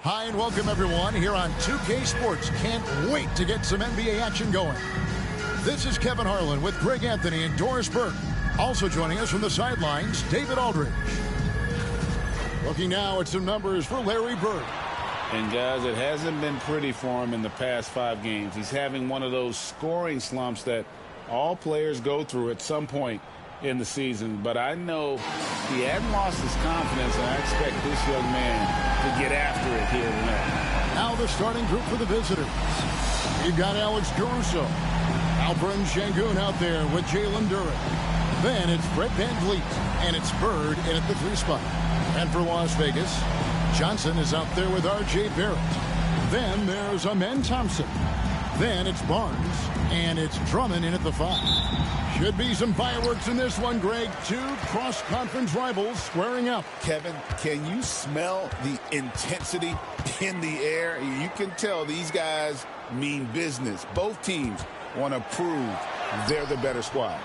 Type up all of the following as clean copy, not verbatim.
Hi and welcome everyone here on 2K Sports. Can't wait to get some NBA action going. This is Kevin Harlan with Greg Anthony and Doris Burke. Also joining us from the sidelines, David Aldridge. Looking now at some numbers for Larry Bird. And guys, it hasn't been pretty for him in the past 5 games. He's having one of those scoring slumps that all players go through at some point in the season. But I know he hadn't lost his confidence, and I expect this young man to get after it here tonight. Now the starting group for the visitors. We've got Alex Caruso, Alperen Sengun out there with Jalen Duren. Then it's Brett VanVleet, and it's Bird in at the 3 spot. And for Las Vegas, Johnson is out there with R.J. Barrett. Then there's Amen Thompson. Then it's Barnes, and it's Drummond in at the 5. Should be some fireworks in this one, Greg. 2 cross-conference rivals squaring up. Kevin, can you smell the intensity in the air? You can tell these guys mean business. Both teams want to prove they're the better squad.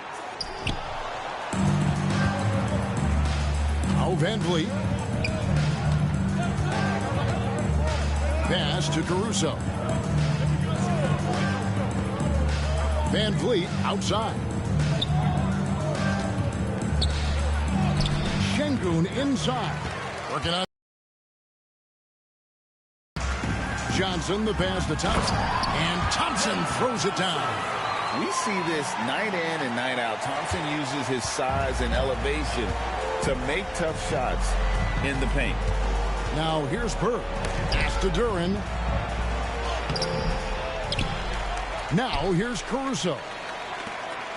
Now VanVleet. Pass to Caruso. VanVleet outside. Sengun inside. Working on Johnson, the pass to Thompson. And Thompson throws it down. We see this night in and night out. Thompson uses his size and elevation to make tough shots in the paint. Now here's Bird. Pass to Duren. Now here's Caruso.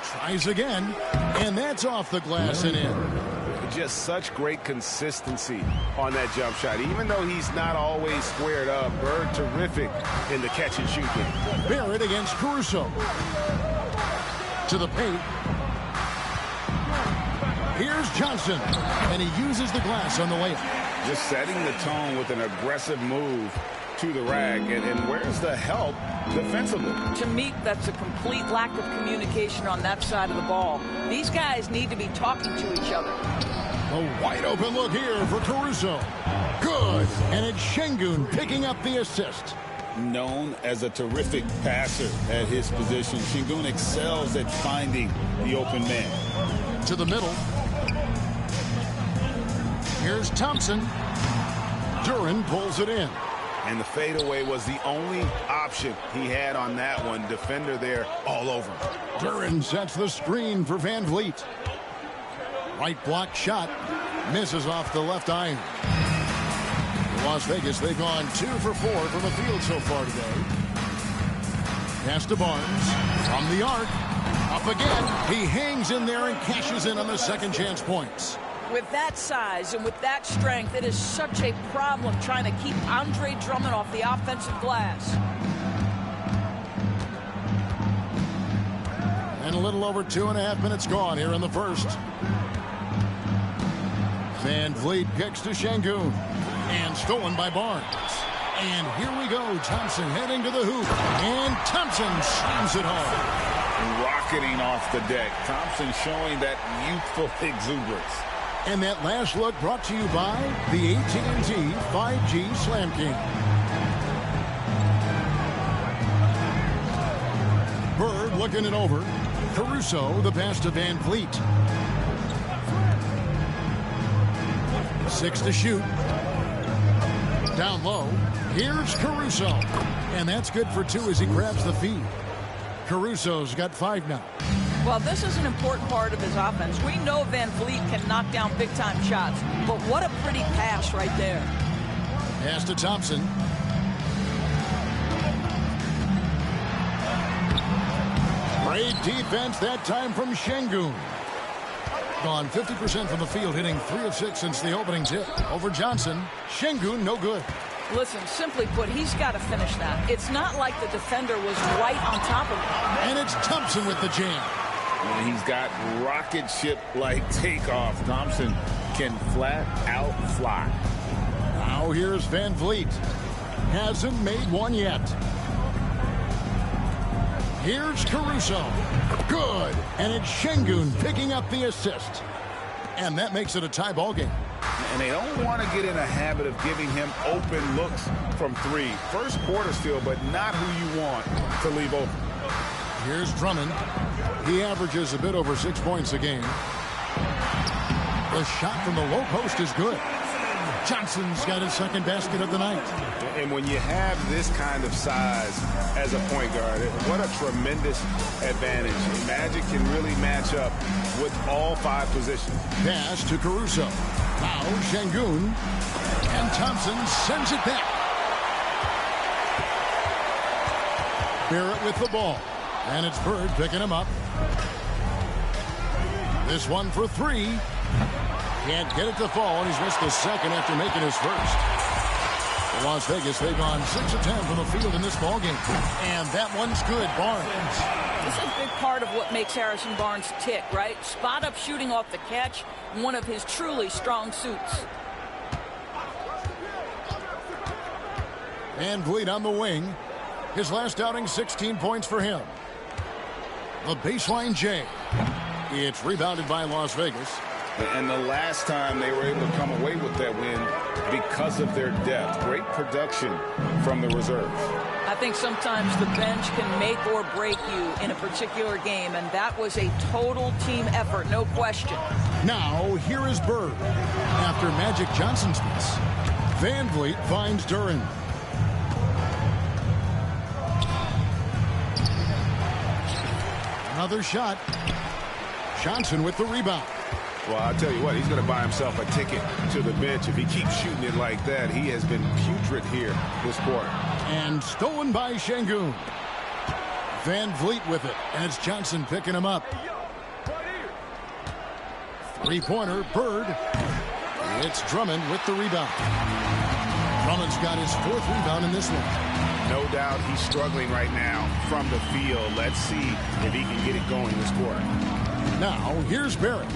Tries again. And that's off the glass and in. Just such great consistency on that jump shot. Even though he's not always squared up, Bird terrific in the catch and shoot game. Barrett against Caruso. To the paint. Here's Johnson. And he uses the glass on the layup. Just setting the tone with an aggressive move to the rack. And where's the help defensively? To me, that's a complete lack of communication on that side of the ball. These guys need to be talking to each other. A wide open look here for Caruso. Good. And it's Sengun picking up the assist. Known as a terrific passer at his position, Sengun excels at finding the open man. To the middle. Here's Thompson. Duren pulls it in. And the fadeaway was the only option he had on that one. Defender there all over him. Duren sets the screen for VanVleet. Right block shot. Misses off the left iron. Las Vegas, they've gone 2 for 4 from the field so far today. Pass to Barnes. From the arc. Up again. He hangs in there and cashes in on the second chance points. With that size and with that strength, it is such a problem trying to keep Andre Drummond off the offensive glass. And a little over 2.5 minutes gone here in the first. VanVleet kicks to Sengun. And stolen by Barnes. And here we go. Thompson heading to the hoop. And Thompson slams it home. Rocketing off the deck. Thompson showing that youthful exuberance. And that last look brought to you by the AT&T 5G Slam King. Bird looking it over. Caruso, the pass to VanVleet. 6 to shoot. Down low. Here's Caruso. And that's good for 2 as he grabs the feed. Caruso's got 5 now. Well, this is an important part of his offense. We know VanVleet can knock down big-time shots, but what a pretty pass right there. Pass to Thompson. Great defense that time from Sengun. Gone 50% from the field, hitting 3 of 6 since the opening tip. Over Johnson. Sengun, no good. Listen, simply put, he's got to finish that. It's not like the defender was right on top of him. And it's Thompson with the jam. And he's got rocket ship-like takeoff. Thompson can flat out fly. Now here's VanVleet. Hasn't made one yet. Here's Caruso. Good. And it's Sengun picking up the assist. And that makes it a tie ball game. And they don't want to get in a habit of giving him open looks from three. First quarter still, but not who you want to leave open. Here's Drummond. He averages a bit over 6 points a game. The shot from the low post is good. Johnson's got his second basket of the night. And when you have this kind of size as a point guard, what a tremendous advantage. Magic can really match up with all 5 positions. Pass to Caruso. Now Şengün. And Thompson sends it back. Barrett with the ball. And it's Bird picking him up. This one for 3. Can't get it to fall, and he's missed the second after making his first. For Las Vegas, they've gone 6 of 10 from the field in this ballgame. And that one's good. Barnes. This is a big part of what makes Harrison Barnes tick, right? Spot-up shooting off the catch, one of his truly strong suits. Van Vliet on the wing. His last outing, 16 points for him. The baseline J. It's rebounded by Las Vegas. And the last time they were able to come away with that win because of their depth. Great production from the reserves. I think sometimes the bench can make or break you in a particular game, and that was a total team effort, no question. Now, here is Bird. After Magic Johnson's miss, Van Vliet finds Duren. Another shot. Johnson with the rebound. Well, I'll tell you what, he's going to buy himself a ticket to the bench. If he keeps shooting it like that, he has been putrid here this quarter. And stolen by Şengün. Van Vliet with it, and it's Johnson picking him up. Three-pointer, Bird. It's Drummond with the rebound. Drummond's got his 4th rebound in this one. No doubt he's struggling right now from the field. Let's see if he can get it going this quarter. Now, here's Barrett.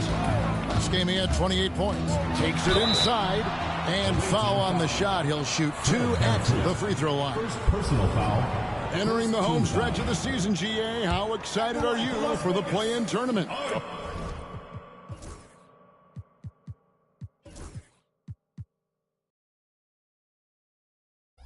This game he had 28 points. Takes it inside, and foul on the shot. He'll shoot 2 at the free throw line. First personal foul. Entering the home stretch of the season, GA. How excited are you for the play-in tournament?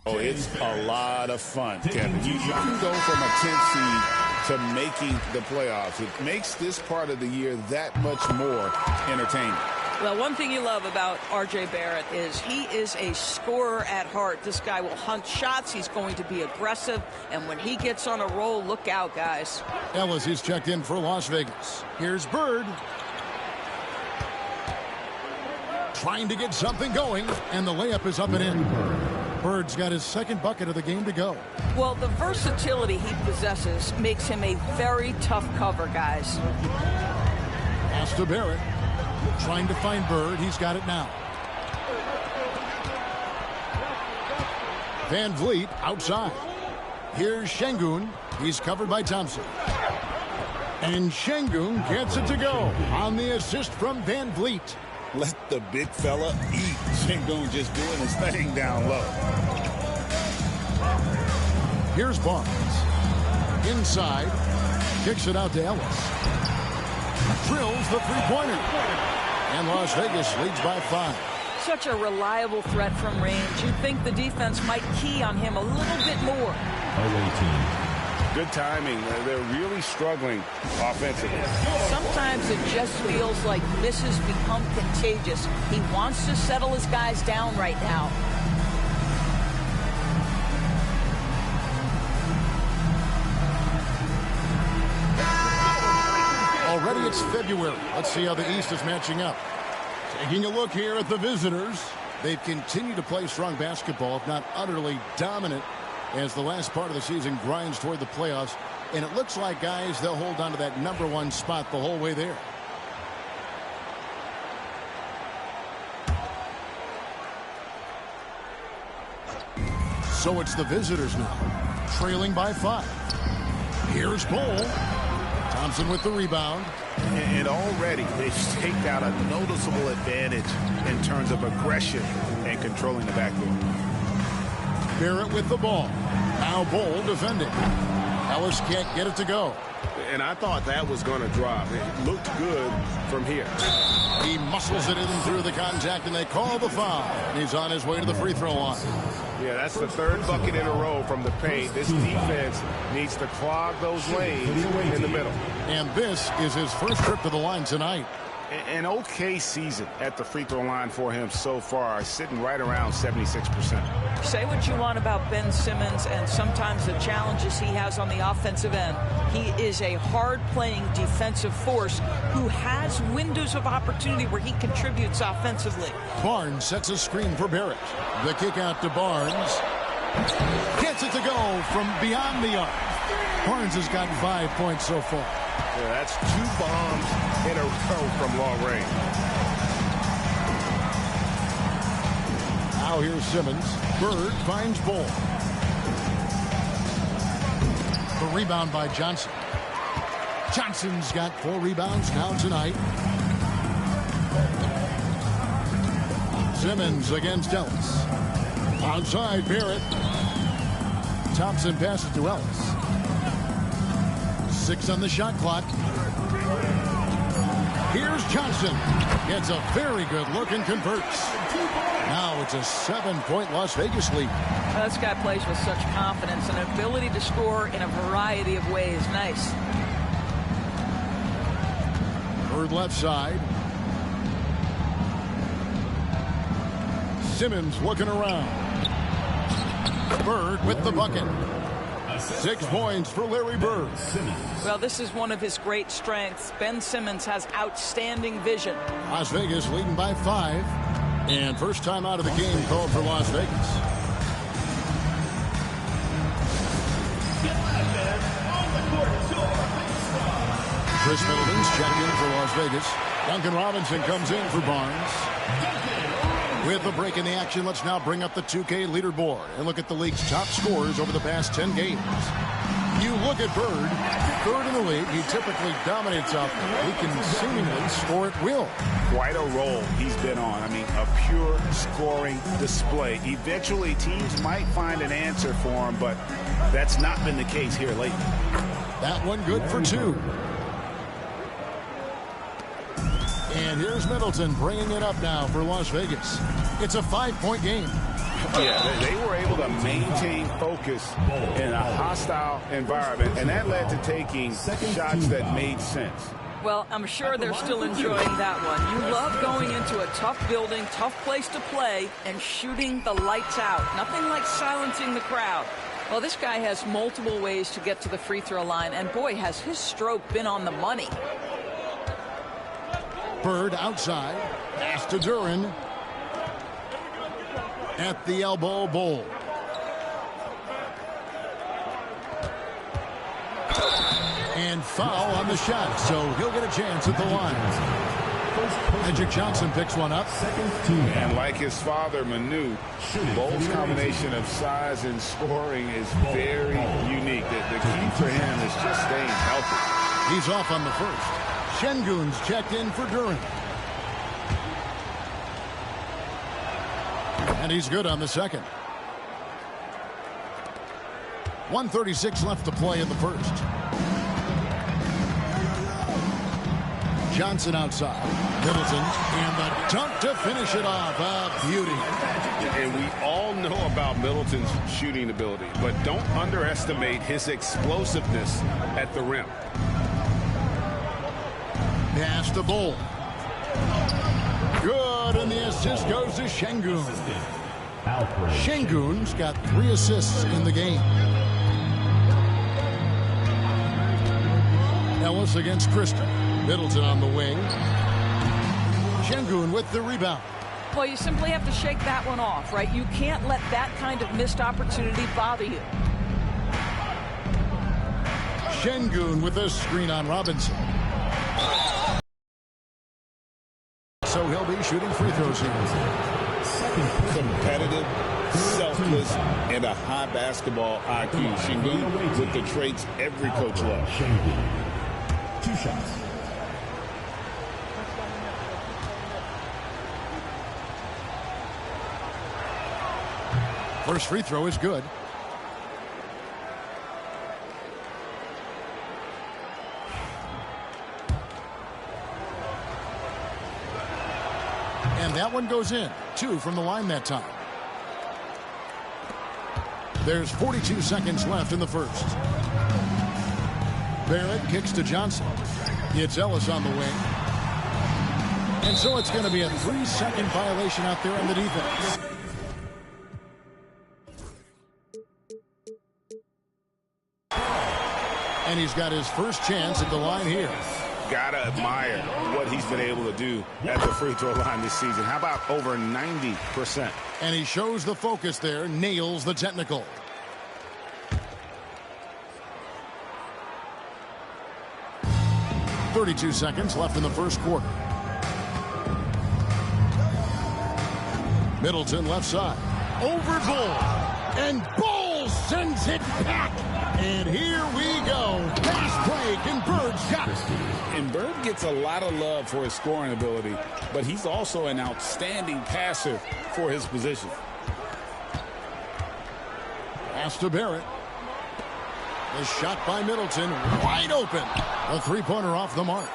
Oh, it's a lot of fun, Kevin. You can go from a 10th seed to making the playoffs. It makes this part of the year that much more entertaining. Well, one thing you love about R.J. Barrett is he is a scorer at heart. This guy will hunt shots. He's going to be aggressive. And when he gets on a roll, look out, guys. Ellis is checked in for Las Vegas. Here's Bird. Trying to get something going, and the layup is up and in. Bird's got his 2nd bucket of the game to go. Well, the versatility he possesses makes him a very tough cover, guys. Pass to Barrett. Trying to find Bird. He's got it now. Van Vliet outside. Here's Şengün. He's covered by Thompson. And Şengün gets it to go on the assist from Van Vliet. Let the big fella eat. Şengün just doing his thing down low. Here's Barnes. Inside. Kicks it out to Ellis. Drills the three-pointer. And Las Vegas leads by 5. Such a reliable threat from range. You'd think the defense might key on him a little bit more. Good timing. They're really struggling offensively. Sometimes it just feels like misses become contagious. He wants to settle his guys down right now. Already it's February. Let's see how the East is matching up. Taking a look here at the visitors. They've continued to play strong basketball, if not utterly dominant, as the last part of the season grinds toward the playoffs. And it looks like, guys, they'll hold on to that #1 spot the whole way there. So it's the visitors now, trailing by 5. Here's Bol. Thompson with the rebound. And already they've taken out a noticeable advantage in terms of aggression and controlling the backcourt. Barrett with the ball. Now Bol defending. Ellis can't get it to go. and I thought that was going to drop. It looked good from here. He muscles it in through the contact, and they call the foul. He's on his way to the free throw line. Yeah, that's the third bucket in a row from the paint. This defense needs to clog those lanes in the middle. And this is his first trip to the line tonight. An okay season at the free throw line for him so far, sitting right around 76%. Say what you want about Ben Simmons and sometimes the challenges he has on the offensive end. He is a hard-playing defensive force who has windows of opportunity where he contributes offensively. Barnes sets a screen for Barrett. The kick out to Barnes. Gets it to go from beyond the arc. Barnes has got 5 points so far. Yeah, that's 2 bombs in a row from long range. Now here's Simmons. Bird finds Bull. The rebound by Johnson. Johnson's got 4 rebounds now tonight. Simmons against Ellis. Outside Barrett. Thompson passes to Ellis. 6 on the shot clock. Here's Johnson. Gets a very good look and converts. Now it's a 7-point Las Vegas lead. This guy plays with such confidence and ability to score in a variety of ways. Nice. Bird left side. Simmons looking around. Bird with the bucket. 6 points for Larry Bird. Well, this is one of his great strengths. Ben Simmons has outstanding vision. Las Vegas leading by 5. And first time out of the game called for Las Vegas. Chris Middleton's checked in for Las Vegas. Duncan Robinson comes in for Barnes. With a break in the action, let's now bring up the 2K leaderboard and look at the league's top scorers over the past 10 games. You look at Bird, 3rd in the league. He typically dominates out there. He can seemingly score at will. Quite a role he's been on. I mean, a pure scoring display. Eventually, teams might find an answer for him, but that's not been the case here lately. That one good for 2. And here's Middleton bringing it up now for Las Vegas. It's a 5-point game. Yeah, they were able to maintain focus in a hostile environment, and that led to taking shots that made sense. Well, I'm sure they're still enjoying that one. You love going into a tough building, tough place to play, and shooting the lights out. Nothing like silencing the crowd. Well, this guy has multiple ways to get to the free throw line, and boy, has his stroke been on the money. Bird outside. Pass to Duran. At the elbow, Bull. And foul on the shot, so he'll get a chance at the line. Magic Johnson picks one up. And like his father, Manu, Bull's combination of size and scoring is very unique. The key for him is just staying healthy. He's off on the first. Şengün's checked in for Duran. And he's good on the second. 1:36 left to play in the first. Johnson outside. Middleton. And the dunk to finish it off. A beauty. And we all know about Middleton's shooting ability, but don't underestimate his explosiveness at the rim. Pass to Bull. Good, and the assist goes to Şengün. Şengün's got 3 assists in the game. Ellis against Christie. Middleton on the wing. Şengün with the rebound. Well, you simply have to shake that one off, right? You can't let that kind of missed opportunity bother you. Şengün with a screen on Robinson. So he'll be shooting free throws here. Competitive, selfless, and a high basketball IQ. Şengün with the traits every coach loves. 2 shots. First free throw is good. that one goes in. 2 from the line that time. There's 42 seconds left in the first. Barrett kicks to Johnson. It's Ellis on the wing. And so it's going to be a 3-second violation out there on the defense. And he's got his first chance at the line here. Gotta admire what he's been able to do at the free throw line this season. How about over 90%? And he shows the focus there, nails the technical. .32 seconds left in the first quarter. Middleton left side. Over Bull. And Bull sends it back. And here we go. Fast break, and Bird's got it. And Bird gets a lot of love for his scoring ability, but he's also an outstanding passer for his position. Pass to Barrett. The shot by Middleton, wide open. A three-pointer off the mark.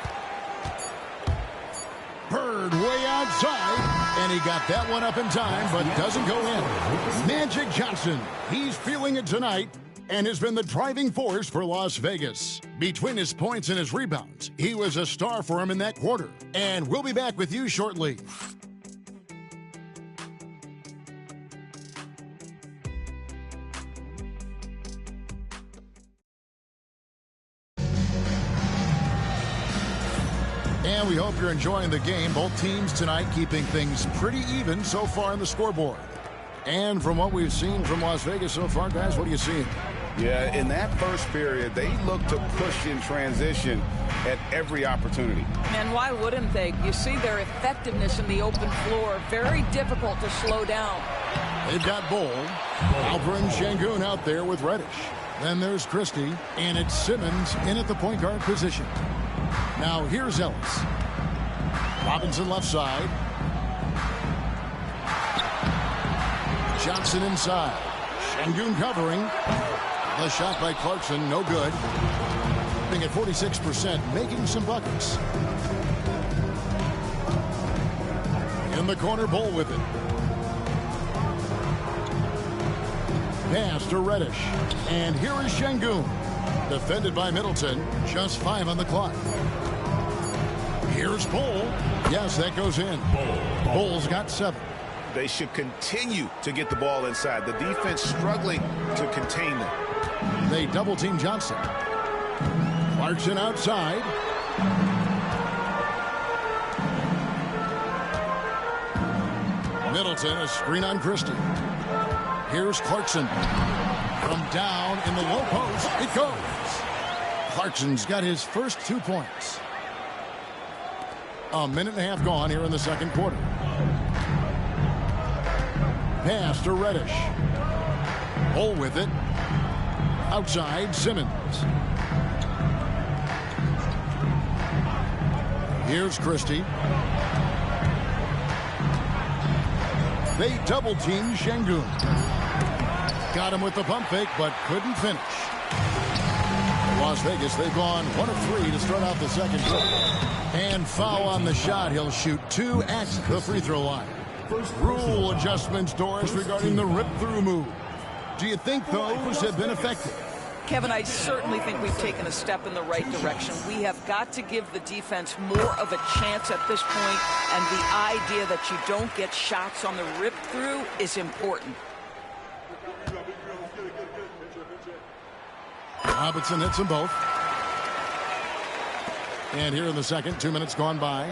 Bird way outside, and he got that one up in time, but doesn't go in. Magic Johnson, he's feeling it tonight and has been the driving force for Las Vegas. Between his points and his rebounds, he was a star for him in that quarter. And we'll be back with you shortly. And we hope you're enjoying the game. Both teams tonight keeping things pretty even so far in the scoreboard. And from what we've seen from Las Vegas so far, guys, what are you seeing? Yeah, in that first period, they looked to push in transition at every opportunity. And why wouldn't they? You see their effectiveness in the open floor. Very difficult to slow down. They've got Bull. Alperen Şengün out there with Reddish. Then there's Christie, and it's Simmons in at the point guard position. Now here's Ellis. Robinson left side. Johnson inside. Şengün covering. The shot by Clarkson, no good. Being at 46%, making some buckets. In the corner, Bull with it. Pass to Reddish. And here is Şengün. Defended by Middleton. Just 5 on the clock. Here's Bull. Yes, that goes in. Bull's got 7. They should continue to get the ball inside. The defense struggling to contain them. They double-team Johnson. Clarkson outside. Middleton, a screen on Christie. Here's Clarkson. From down in the low post, it goes. Clarkson's got his first 2 points. A minute and a half gone here in the second quarter. Pass to Reddish. Bull with it. Outside, Simmons. Here's Christie. They double-team Şengün. Got him with the pump fake, but couldn't finish. Las Vegas, they've gone 1 of 3 to start out the second quarter. And foul on the shot. He'll shoot 2 at the free throw line. Rule adjustments, Doris, regarding the rip-through move. Do you think those have been effective? Kevin, I certainly think we've taken a step in the right direction. We have got to give the defense more of a chance at this point, and the idea that you don't get shots on the rip-through is important. Robinson hits them both. And here in the second, 2 minutes gone by.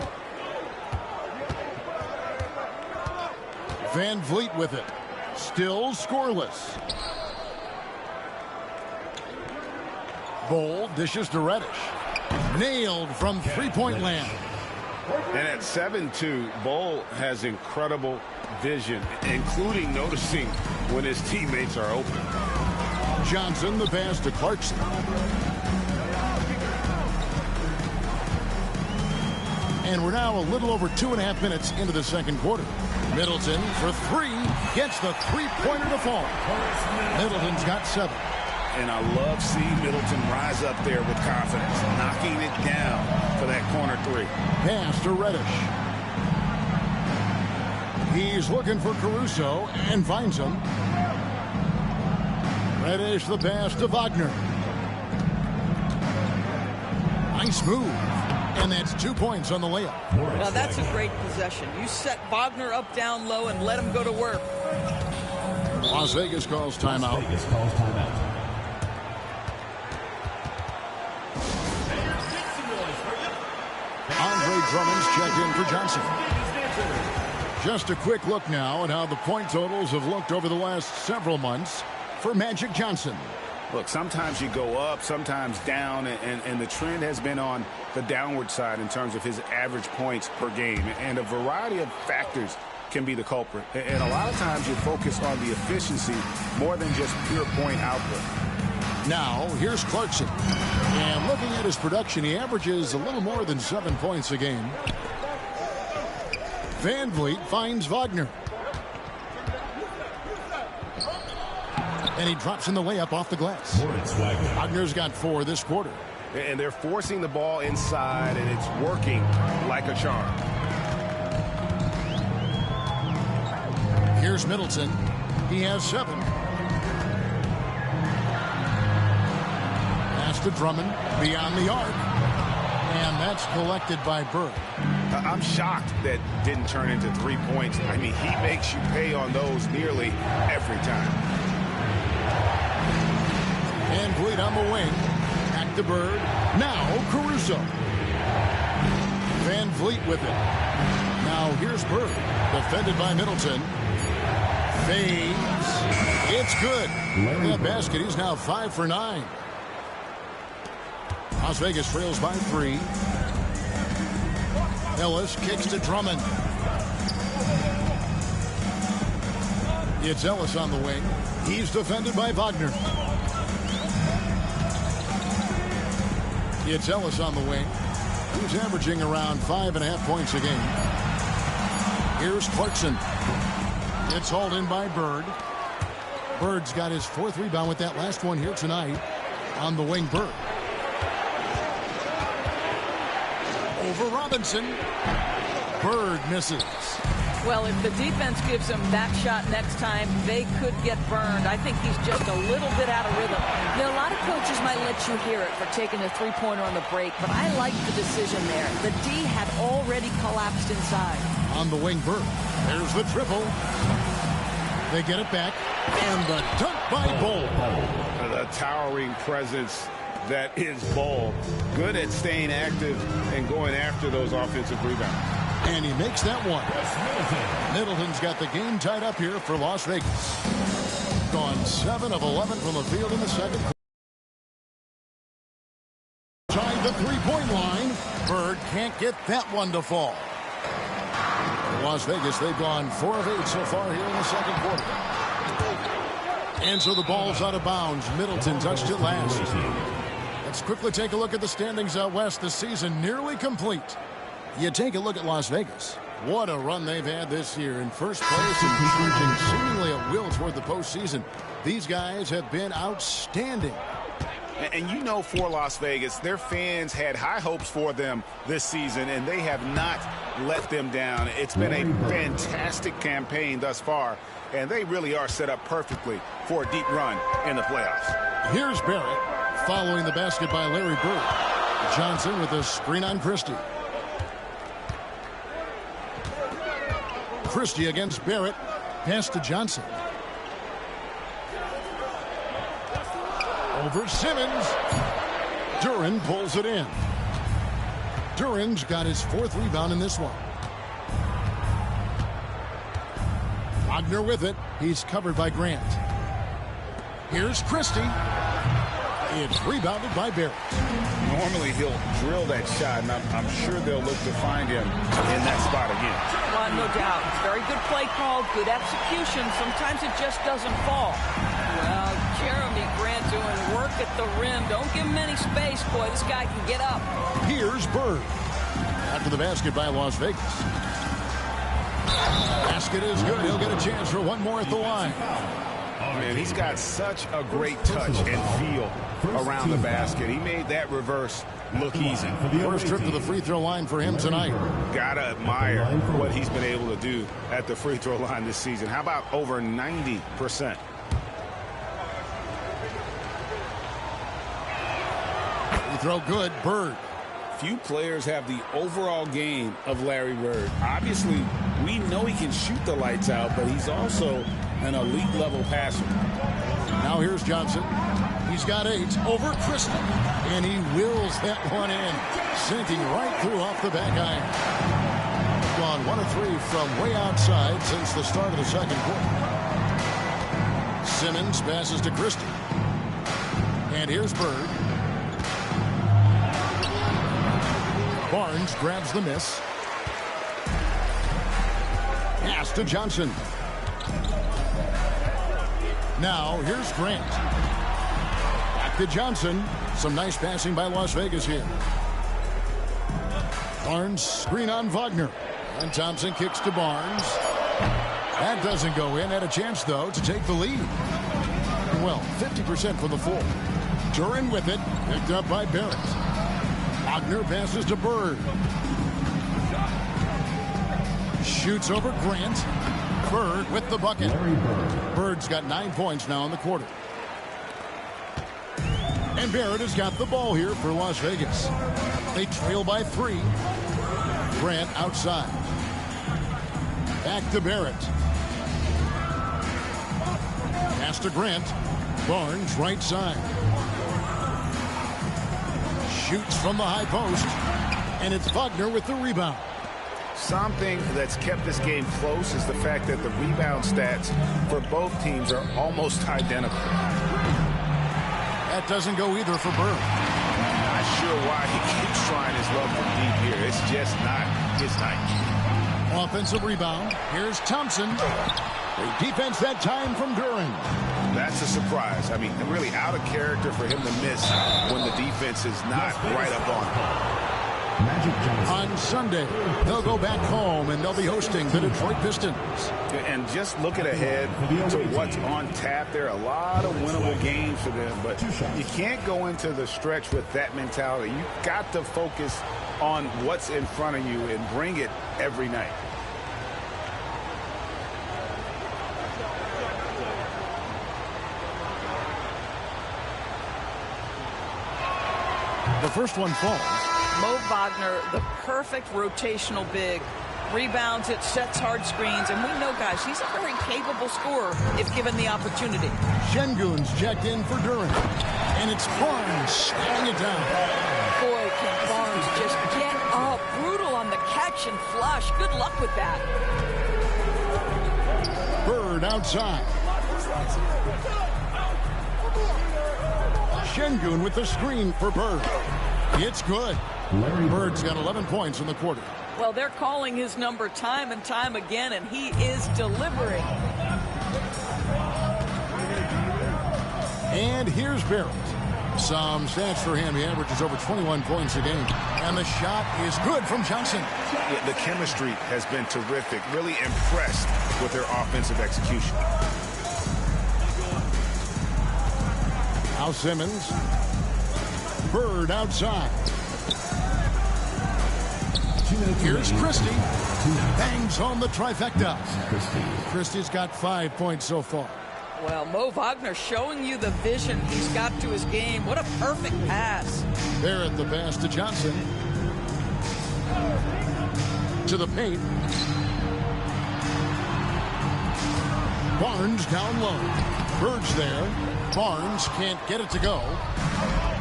Van Vliet with it. Still scoreless. Bull dishes to Reddish. Nailed from three-point land. And at 7-2, Bull has incredible vision, including noticing when his teammates are open. Johnson, the pass to Clarkson. And we're now a little over 2.5 minutes into the second quarter. Middleton for 3, gets the three-pointer to fall. Middleton's got 7. And I love seeing Middleton rise up there with confidence, knocking it down for that corner 3. Pass to Reddish. He's looking for Caruso and finds him. Reddish the pass to Wagner. Nice move. And that's 2 points on the layup. Now that's a great possession. You set Wagner up down low and let him go to work. Las Vegas calls timeout. Andre Drummond's checked in for Johnson. Just a quick look now at how the point totals have looked over the last several months for Magic Johnson. Look, sometimes you go up, sometimes down, and the trend has been on the downward side in terms of his average points per game. And a variety of factors can be the culprit. And a lot of times you focus on the efficiency more than just pure point output. Now, here's Clarkson. And looking at his production, he averages a little more than 7 points a game. Van Vliet finds Wagner. And he drops in the layup off the glass. Wagner's got 4 this quarter. And they're forcing the ball inside, and it's working like a charm. Here's Middleton. He has 7. Pass to Drummond beyond the arc. And that's collected by Bird. I'm shocked that didn't turn into 3 points. I mean, he makes you pay on those nearly every time. Van Vliet on the wing. Back to Bird. Now Caruso. Van Vliet with it. Now here's Bird. Defended by Middleton. Fades. It's good. That basket, he's now 5 for 9. Las Vegas trails by 3. Ellis kicks to Drummond. It's Ellis on the wing. He's defended by Wagner. It's Ellis on the wing. He's averaging around 5.5 points a game. Here's Clarkson. It's hauled in by Bird. Bird's got his 4th rebound with that last one here tonight. On the wing, Bird. Over Robinson. Bird misses. Well, if the defense gives him that shot next time, they could get burned. I think he's just a little bit out of rhythm. Now, a lot of coaches might let you hear it for taking a three-pointer on the break, but I like the decision there. The D had already collapsed inside. On the wing, Bird. There's the triple. They get it back. And the dunk by Bol. The towering presence that is Bol. Good at staying active and going after those offensive rebounds. And he makes that one. Middleton's got the game tied up here for Las Vegas. Gone 7 of 11 from the field in the second quarter. Tied the three-point line. Bird can't get that one to fall. Las Vegas, they've gone 4 of 8 so far here in the second quarter. And so the ball's out of bounds. Middleton touched it last. Let's quickly take a look at the standings out west. The season nearly complete. You take a look at Las Vegas. What a run they've had this year in first place and charging seemingly at will toward the postseason. These guys have been outstanding. And you know, for Las Vegas, their fans had high hopes for them this season, and they have not let them down. It's been a fantastic campaign thus far, and they really are set up perfectly for a deep run in the playoffs. Here's Barrett following the basket by Larry Bird. Johnson with a screen on Christie. Christie against Barrett. Pass to Johnson. Over Simmons. Duran pulls it in. Duran's got his 4th rebound in this one. Wagner with it. He's covered by Grant. Here's Christie. It's rebounded by Barrett. Normally he'll drill that shot, and I'm sure they'll look to find him in that spot again. Well, no doubt. It's very good play call, good execution. Sometimes it just doesn't fall. Well, Jeremy Grant doing work at the rim. Don't give him any space, boy. This guy can get up. Here's Bird. After the basket by Las Vegas. Basket is good. He'll get a chance for one more at the line. man. He's got such a great touch and feel around the basket. He made that reverse look easy. First trip to the free throw line for him tonight. Gotta admire what he's been able to do at the free throw line this season. How about over 90%? Free throw good. Bird. Few players have the overall game of Larry Bird. Obviously, we know he can shoot the lights out, but he's also an elite level passer. Now here's Johnson. He's got 8 over Christie, and he wills that one in, sinking right through off the back iron. Gone 1 of 3 from way outside since the start of the second quarter. Simmons passes to Christie, and here's Bird. Barnes grabs the miss. Pass to Johnson. Now here's Grant. Back to Johnson. Some nice passing by Las Vegas here. Barnes screen on Wagner. And Thompson kicks to Barnes. That doesn't go in. Had a chance, though, to take the lead. Well, 50% from the floor. Duran with it. Picked up by Barrett. Wagner passes to Bird. Shoots over Grant. Bird with the bucket. Bird's got 9 points now in the quarter. And Barrett has got the ball here for Las Vegas. They trail by 3. Grant outside. Back to Barrett. Pass to Grant. Barnes right side. Shoots from the high post. And it's Wagner with the rebound. Something that's kept this game close is the fact that the rebound stats for both teams are almost identical. That doesn't go either for Bird. Not sure why he keeps trying his luck from deep here. It's just not his night. Offensive rebound. Here's Thompson. Great defense that time from Duran. That's a surprise. I mean, really out of character for him to miss when the defense is not right up on him. On Sunday, they'll go back home and they'll be hosting the Detroit Pistons. And just looking ahead to what's on tap, there are a lot of winnable games for them, but you can't go into the stretch with that mentality. You've got to focus on what's in front of you and bring it every night. The first one falls. Mo Wagner, the perfect rotational big. Rebounds it, sets hard screens, and we know, guys, he's a very capable scorer if given the opportunity. Şengün's checked in for Duran. And it's Barnes staring it down. Boy, can Barnes just get up. Brutal on the catch and flush. Good luck with that. Bird outside. Şengün with the screen for Bird. It's good. Bird's got 11 points in the quarter. Well, they're calling his number time and time again, and he is delivering. And here's Barrett. Some stats for him. He averages over 21 points a game. And the shot is good from Johnson. Yeah, the chemistry has been terrific. Really impressed with their offensive execution. Now Simmons. Bird outside. Here's Christie. Bangs home the trifecta. Christie's got 5 points so far. Well, Mo Wagner showing you the vision he's got to his game. What a perfect pass. Barrett the pass to Johnson. To the paint. Barnes down low. Bird's there. Barnes can't get it to go.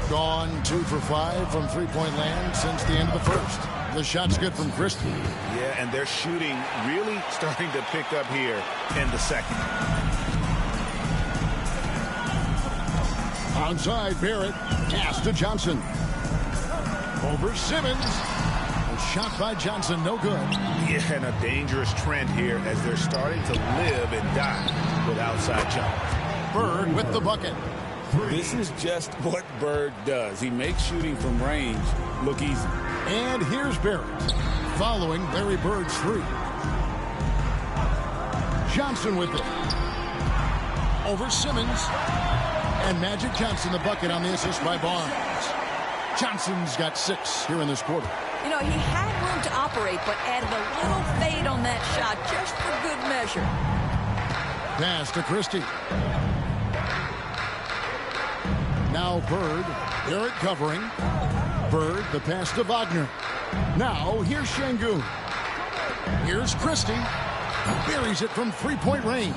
Gone 2 for 5 from three-point land since the end of the first. The shot's good from Christie. Yeah, and their shooting really starting to pick up here in the second. Outside, Barrett. Pass to Johnson. Over Simmons. A shot by Johnson, no good. Yeah, and a dangerous trend here as they're starting to live and die with outside jumpers. Bird with the bucket. This is just what Bird does. He makes shooting from range look easy. And here's Barrett, following Larry Bird's 3. Johnson with it. over Simmons. And Magic Johnson the bucket on the assist by Barnes. Johnson's got 6 here in this quarter. You know, he had room to operate, but added a little fade on that shot just for good measure. Pass to Christie. Now Bird. Barrett covering. Bird, the pass to Wagner. Now here's Şengün. Here's Christie. Buries it from three-point range.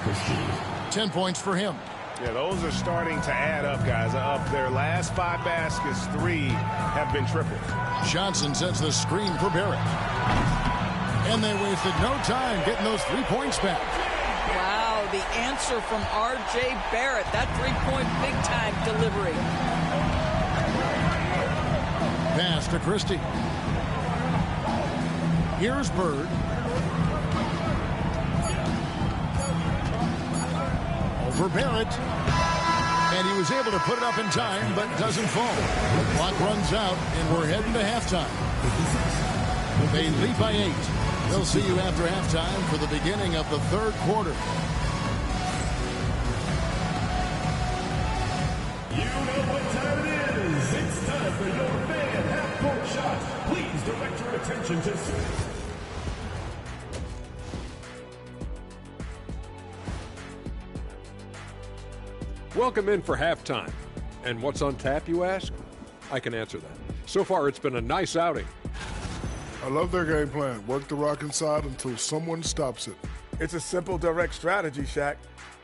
10 points for him. Yeah, those are starting to add up, guys. Of their last 5 baskets, 3 have been triples. Johnson sets the screen for Barrett. And they wasted no time getting those 3 points back. Wow, the answer from R.J. Barrett. That three-point big-time delivery. Pass to Christie. Here's Bird. For Barrett, and he was able to put it up in time, but doesn't fall. The clock runs out, and we're heading to halftime. They lead by 8. They'll see you after halftime for the beginning of the third quarter. You know what time it is. It's time for your fan half-court shot. Please direct your attention to... Welcome in for halftime. And what's on tap, you ask? I can answer that. So far, it's been a nice outing. I love their game plan. Work the rock inside until someone stops it. It's a simple, direct strategy, Shaq.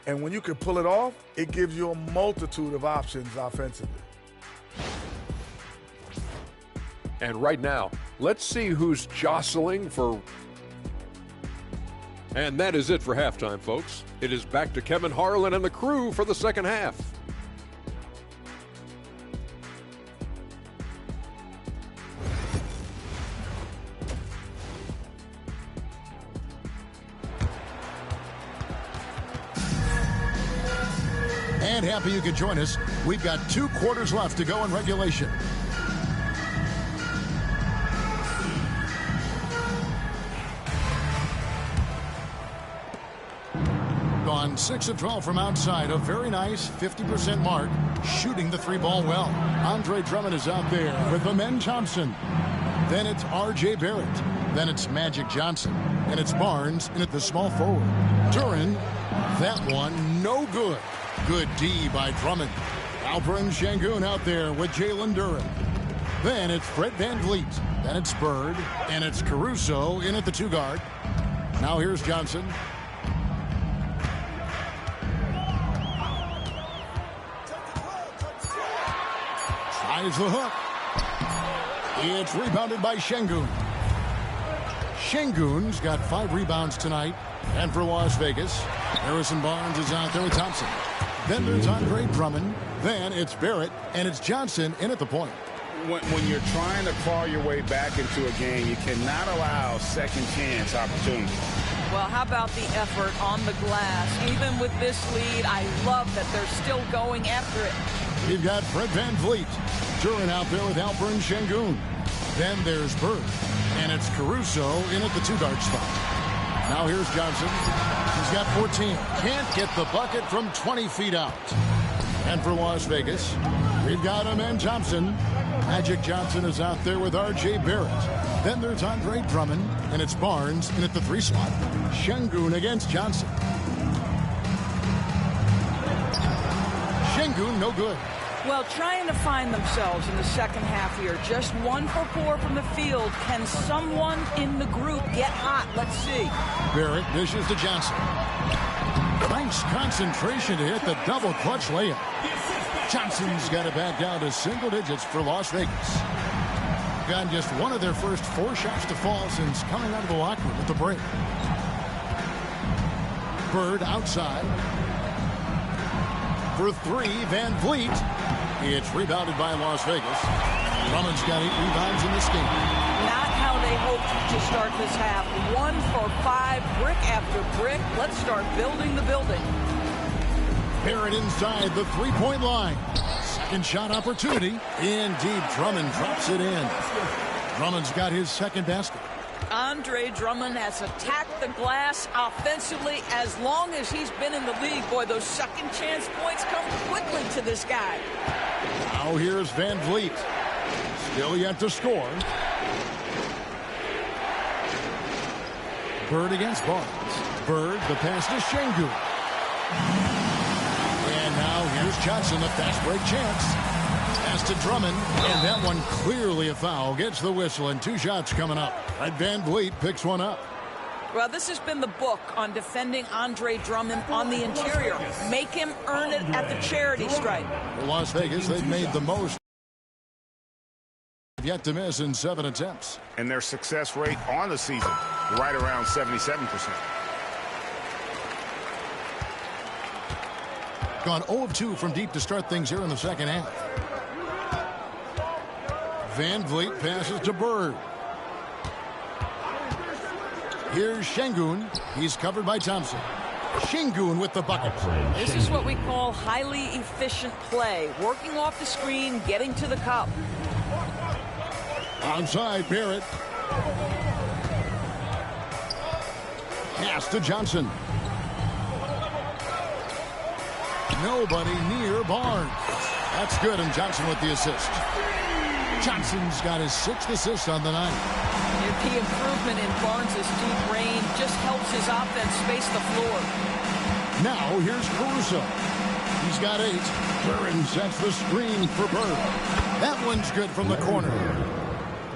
And when you can pull it off, it gives you a multitude of options offensively. And right now, let's see who's jostling for... And that is it for halftime, folks. It is back to Kevin Harlan and the crew for the second half. And happy you could join us. We've got 2 quarters left to go in regulation. Gone 6 of 12 from outside. A very nice 50% mark. Shooting the 3-ball well. Andre Drummond is out there with Amen Thompson. Then it's R.J. Barrett. Then it's Magic Johnson. And it's Barnes in at the small forward. Duran, that one no good. Good D by Drummond. Alperen Şengün out there with Jalen Duran. Then it's Fred VanVleet. Then it's Bird. And it's Caruso in at the 2-guard. Now here's Johnson. Tries the hook. It's rebounded by Şengün. Şengün's got 5 rebounds tonight. And for Las Vegas, Harrison Barnes is out there with Thompson. Then there's Andre Drummond. Then it's Barrett. And it's Johnson in at the point. When you're trying to claw your way back into a game, you cannot allow second chance opportunities. Well, how about the effort on the glass? Even with this lead, I love that they're still going after it. You've got Fred VanVleet. Duran out there with Alperen Şengün. Then there's Bird. And it's Caruso in at the 2-guard spot. Now here's Johnson. He's got 14. Can't get the bucket from 20 feet out. And for Las Vegas, we've got Amen Thompson. Magic Johnson is out there with R.J. Barrett. Then there's Andre Drummond. And it's Barnes in at the 3 slot. Şengün against Johnson. Şengün no good. Well, trying to find themselves in the second half here. Just 1 for 4 from the field. Can someone in the group get hot? Let's see. Barrett dishes to Johnson. Nice concentration to hit the double clutch layup. Johnson's got it back down to single digits for Las Vegas. Gotten just one of their first 4 shots to fall since coming out of the locker room at the break. Bird outside. For 3, VanVleet. It's rebounded by Las Vegas. Drummond's got 8 rebounds in this game. Not how they hoped to start this half. 1 for 5, brick after brick. Let's start building the building. Barrett inside the 3-point line. Second shot opportunity. In deep, Drummond drops it in. Drummond's got his second basket. Andre Drummond has attacked the glass offensively as long as he's been in the league. Boy, those second chance points come quickly to this guy. Now here's Van Vliet. Still yet to score. Bird against Barnes. Bird, the pass to Şengün. And now here's Johnson, the fast break chance. Pass to Drummond, and that one clearly a foul. Gets the whistle, and 2 shots coming up. And Van Vliet picks one up. Well, this has been the book on defending Andre Drummond on the interior. Make him earn it at the charity stripe. For Las Vegas, they've made the most. Yet to miss in 7 attempts. And their success rate on the season, right around 77%. Gone 0 of 2 from deep to start things here in the second half. Van Vliet passes to Bird. Here's Şengün. He's covered by Thompson. Şengün with the bucket. This is what we call highly efficient play. Working off the screen, getting to the cup. Onside, Barrett. Pass to Johnson. Nobody near Barnes. That's good, and Johnson with the assist. Johnson's got his 6th assist on the night. The improvement in Barnes' deep range just helps his offense space the floor. Now here's Caruso. He's got 8. Curran sets the screen for Bird. That one's good from the corner.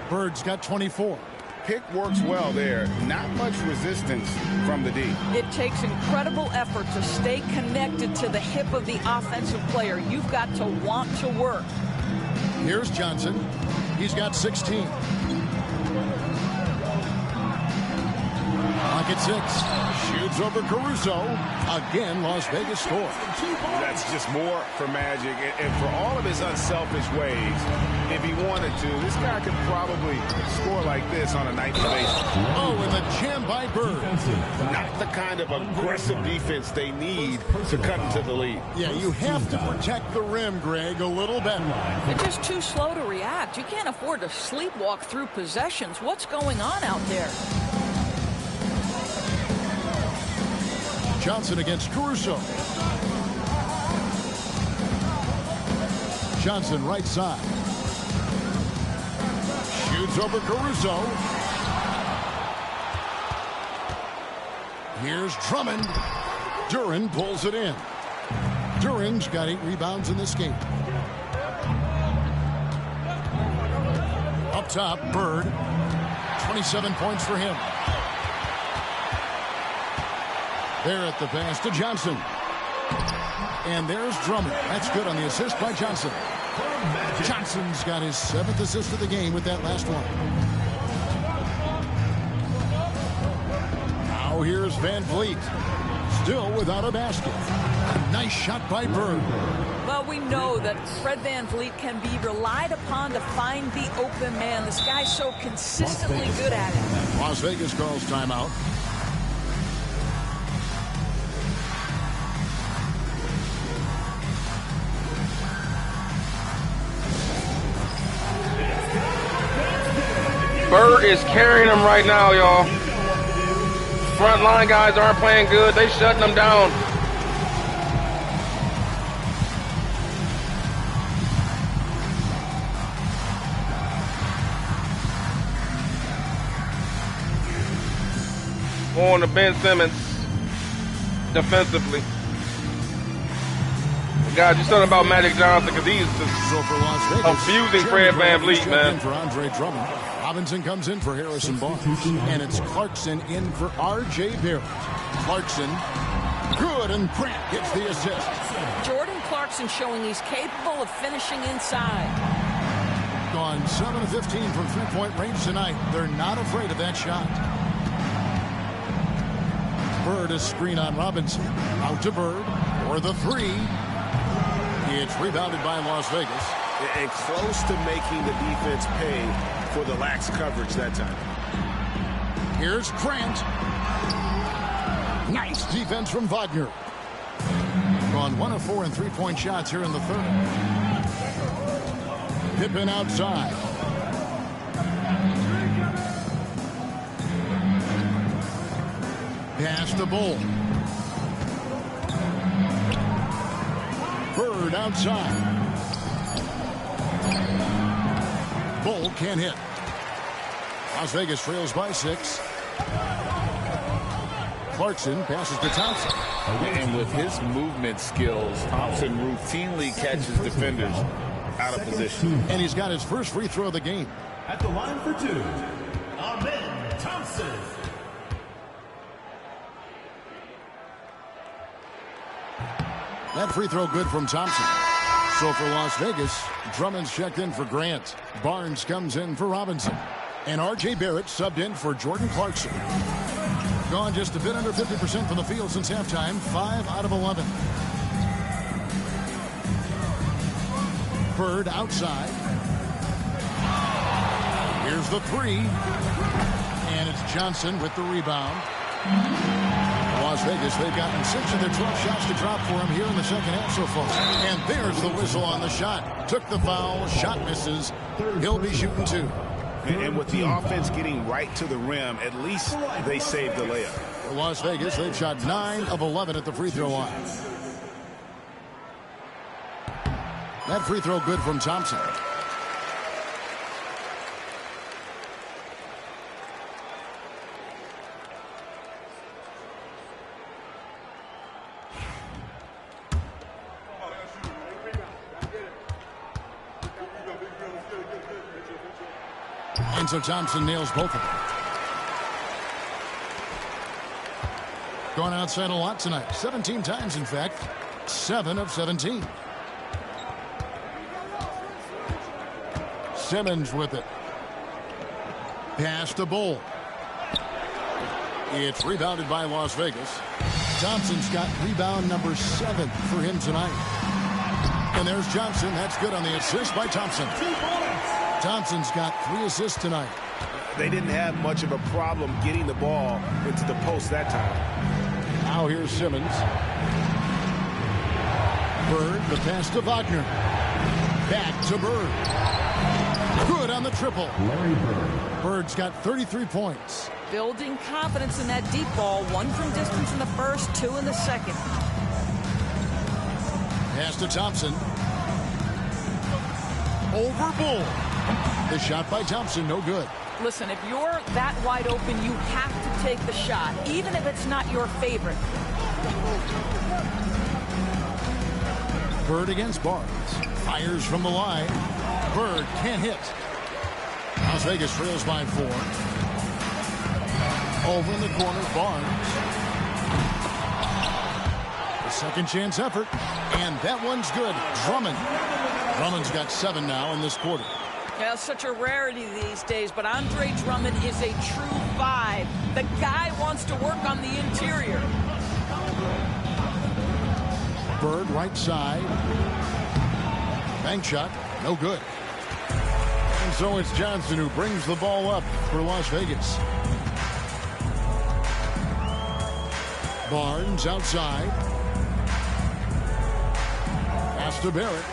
Bird's got 24. Pick works well there. Not much resistance from the D. It takes incredible effort to stay connected to the hip of the offensive player. You've got to want to work. Here's Johnson. He's got 16. Pocket 6. Shoots over Caruso. Again, Las Vegas scores. That's just more for Magic. And for all of his unselfish ways, if he wanted to, this guy could probably score like this on a nightly basis. Oh, and the jam by Bird. Not the kind of aggressive defense they need to cut into the lead. Yeah, you have to protect the rim, Greg, a little better. They're just too slow to react. You can't afford to sleepwalk through possessions. What's going on out there? Johnson against Caruso. Johnson right side. Shoots over Caruso. Here's Drummond. Duran pulls it in. Duran's got 8 rebounds in this game. Up top, Bird. 27 points for him. There at the pass to Johnson. And there's Drummond. That's good on the assist by Johnson. Johnson's got his 7th assist of the game with that last one. Now here's Van Vliet. Still without a basket. A nice shot by Bird. Well, we know that Fred Van Vliet can be relied upon to find the open man. This guy's so consistently good at it. Las Vegas calls timeout. Bird is carrying them right now, y'all. Front line guys aren't playing good. They shutting them down. On to Ben Simmons defensively. Guys, you something about Magic Johnson because he's just abusing Fred Van Vliet, man. For Andre Drummond. Robinson comes in for Harrison Barnes. And it's Clarkson in for R.J. Barrett. Clarkson, good, and Grant gets the assist. Jordan Clarkson showing he's capable of finishing inside. Gone 7 of 15 from three-point range tonight. They're not afraid of that shot. Bird, a screen on Robinson. Out to Bird for the 3. It's rebounded by Las Vegas. And close to making the defense pay for the lax coverage that time. Here's Grant. Nice defense from Wagner. Gone 1 of 4 in three-point shots here in the 3rd. Pippen outside. Pass to Bull. Bird outside. Bull can't hit. Las Vegas trails by 6. Clarkson passes to Thompson. And with his movement skills, Thompson routinely catches defenders out of position. And he's got his first free throw of the game. At the line for 2, Amen Thompson. That free throw good from Thompson. So for Las Vegas, Drummond's checked in for Grant. Barnes comes in for Robinson. And R.J. Barrett subbed in for Jordan Clarkson. Gone just a bit under 50% from the field since halftime. 5 out of 11. Bird outside. Here's the 3. And it's Johnson with the rebound. Las Vegas, they've gotten 6 of their 12 shots to drop for him here in the second half so far. And there's the whistle on the shot. Took the foul, shot misses. He'll be shooting 2. And with the offense getting right to the rim, at least they saved the layup. For Las Vegas, they've shot 9 of 11 at the free throw line. That free throw good from Thompson. And so Thompson nails both of them. Going outside a lot tonight. 17 times, in fact. 7 of 17. Simmons with it. Pass to Bull. It's rebounded by Las Vegas. Thompson's got rebound number 7 for him tonight. And there's Johnson. That's good on the assist by Thompson. Thompson's got 3 assists tonight. They didn't have much of a problem getting the ball into the post that time. Now here's Simmons. Bird, the pass to Wagner. Back to Bird. Good on the triple. Larry Bird. Bird's got 33 points. Building confidence in that deep ball. 1 from distance in the first, 2 in the second. Pass to Thompson. Over Bull. The shot by Thompson, no good. Listen, if you're that wide open, you have to take the shot, even if it's not your favorite. Bird against Barnes. Fires from the line. Bird can't hit. Las Vegas trails by 4. Over in the corner, Barnes. The second chance effort. And that one's good. Drummond. Drummond's got 7 now in this quarter. Yeah, such a rarity these days, but Andre Drummond is a true 5. The guy wants to work on the interior. Bird right side. Bank shot, no good. And so it's Johnson who brings the ball up for Las Vegas. Barnes outside. Pass to Barrett.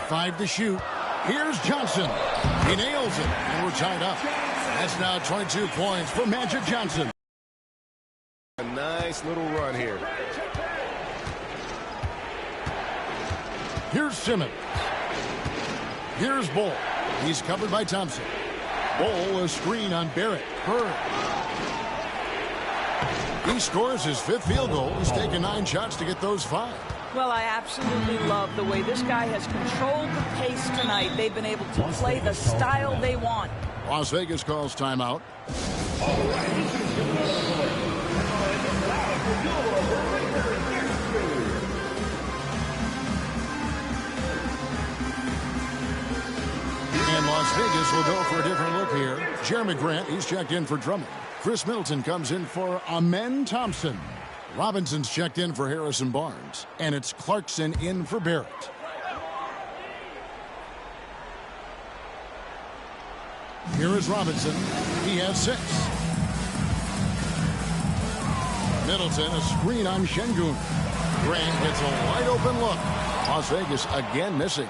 5 to shoot. Here's Johnson. He nails it, and we're tied up. That's now 22 points for Magic Johnson. A nice little run here. Here's Simmons. Here's Bull. He's covered by Thompson. Bull, a screen on Barrett. Bird. He scores his 5th field goal. He's taken 9 shots to get those 5. Well, I absolutely love the way this guy has controlled the pace tonight. They've been able to play the style they want. Las Vegas calls timeout. And Las Vegas will go for a different look here. Jeremy Grant, he's checked in for Drummond. Chris Middleton comes in for Amen Thompson. Robinson's checked in for Harrison Barnes. And it's Clarkson in for Barrett. Here is Robinson. He has 6. Middleton, a screen on Şengün. Grant gets a wide open look. Las Vegas again missing.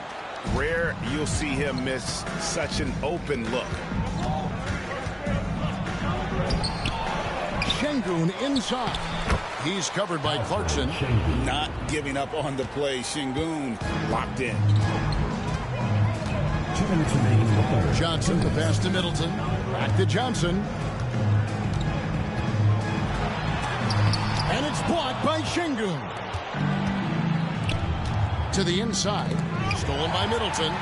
Rare you'll see him miss such an open look. Şengün inside. He's covered by Clarkson. Not giving up on the play. Şengün locked in. 2 minutes remaining in the third. Johnson, the pass to Middleton. Back to Johnson. And it's blocked by Şengün. To the inside. Stolen by Middleton.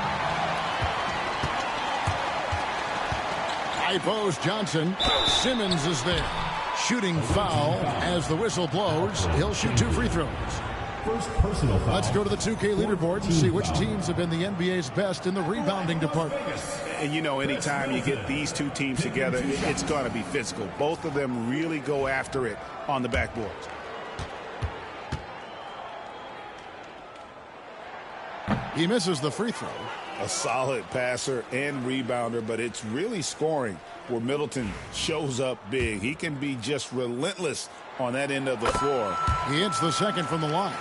High post, Johnson. Simmons is there. Shooting foul as the whistle blows. He'll shoot 2 free throws. First personal foul. Let's go to the 2K leaderboard and see which teams have been the NBA's best in the rebounding department. And you know, anytime you get these two teams together, it's going to be physical. Both of them really go after it on the backboards. He misses the free throw. A solid passer and rebounder, but it's really scoring where Middleton shows up big. He can be just relentless on that end of the floor. He hits the second from the line.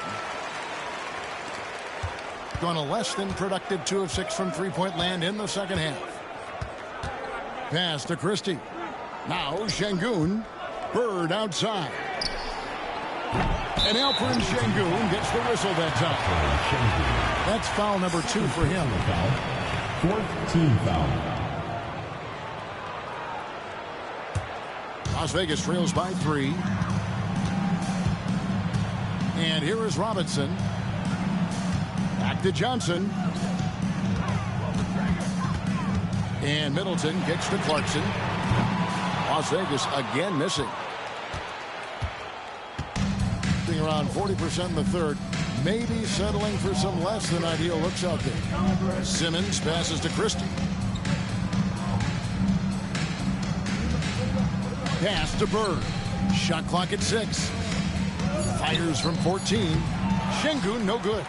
Gone a less than productive 2 of 6 from three-point land in the second half. Pass to Christie. Now Şengün. Bird outside. And Alperen Şengün gets the whistle that time. That's foul number 2 for him. Fourth team foul. Las Vegas trails by 3. And here is Robinson. Back to Johnson. And Middleton kicks to Clarkson. Las Vegas again missing. Around 40% in the third. Maybe settling for some less than ideal looks out there. Simmons passes to Christie. Pass to Bird. Shot clock at 6. Fires from 14. Şengün no good.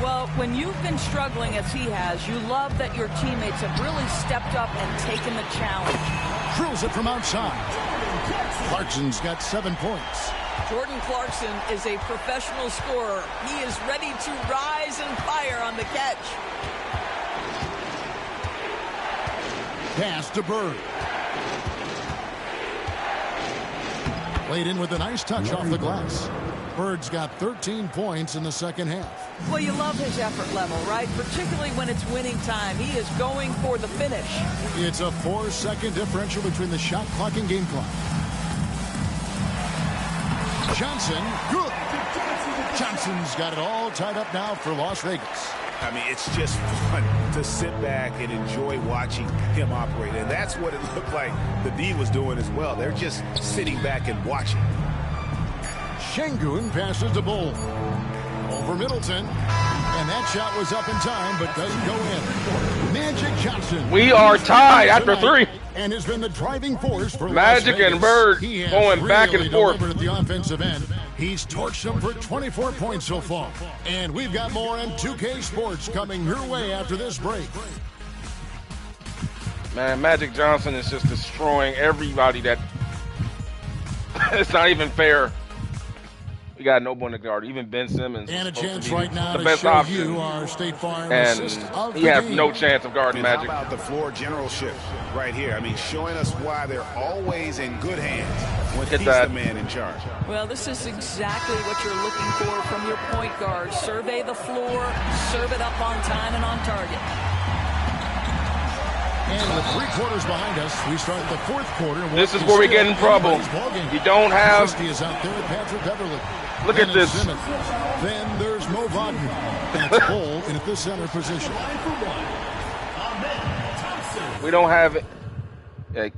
Well, when you've been struggling as he has, you love that your teammates have really stepped up and taken the challenge. Drills it from outside. Clarkson's got 7 points. Jordan Clarkson is a professional scorer. He is ready to rise and fire on the catch. Pass to Bird. Played in with a nice touch off the glass. Bird's got 13 points in the second half. Well, you love his effort level, right? Particularly when it's winning time. He is going for the finish. It's a 4-second differential between the shot clock and game clock. Johnson, good. Johnson's got it all tied up now for Las Vegas. I mean, it's just fun to sit back and enjoy watching him operate. And that's what it looked like the D was doing as well. They're just sitting back and watching. Şengün passes the ball. Over Middleton. And that shot was up in time, but doesn't go in. Magic Johnson. We are tied after 3. And has been the driving force for Magic Las Vegas. And Bird He has going back and forth at the offensive end. He's torched them for 24 points so far. And we've got more on 2K Sports coming your way after this break. Man, Magic Johnson is just destroying everybody that it's not even fair. We got no one to guard. Even Ben Simmons. And a chance right now the to best show option. you our State Farm And assist of he the has game. no chance of guarding Magic. How about the floor generalship right here? I mean, showing us why they're always in good hands when he's the man in charge. Well, this is exactly what you're looking for from your point guard. Survey the floor, serve it up on time and on target. And with 3 quarters behind us, we start the 4th quarter. This is where we get in trouble. You don't have. Christie is out there with Patrick Beverly. Look at this. Simmons. Then there's Mo Wagner. And it's Bull in at the center position. We don't have it. Like,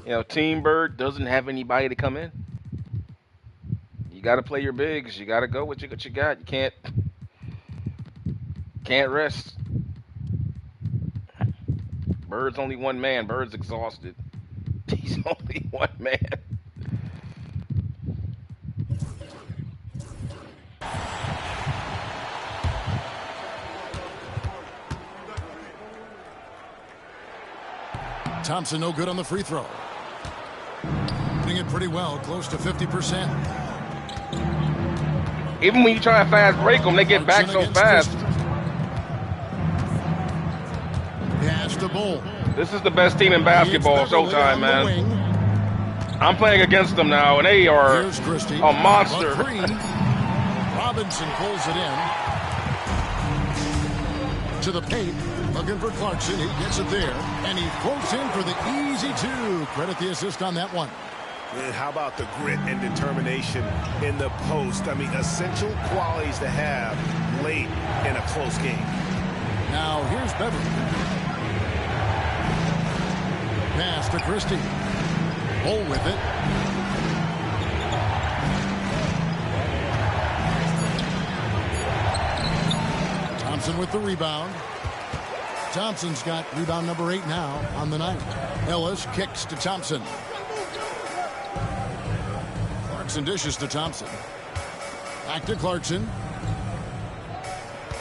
you know, Team Bird doesn't have anybody to come in. You got to play your bigs. You got to go with what you got. You can't rest. Bird's only one man. Bird's exhausted. He's only one man. Thompson no good on the free throw. Doing it pretty well, close to 50%. Even when you try to fast break them, they get back so fast. Pass to Bull. This is the best team in basketball, Showtime, man. I'm playing against them now, and they are Here's Christie. a monster. A three. Robinson pulls it in. To the paint. Looking for Clarkson. He gets it there. And he floats in for the easy two. Credit the assist on that one. And how about the grit and determination in the post? I mean, essential qualities to have late in a close game. Now here's Beverly. Pass to Christie. Bull with it. Thompson with the rebound. Thompson's got rebound number 8 now on the night. Ellis kicks to Thompson. Clarkson dishes to Thompson. Back to Clarkson.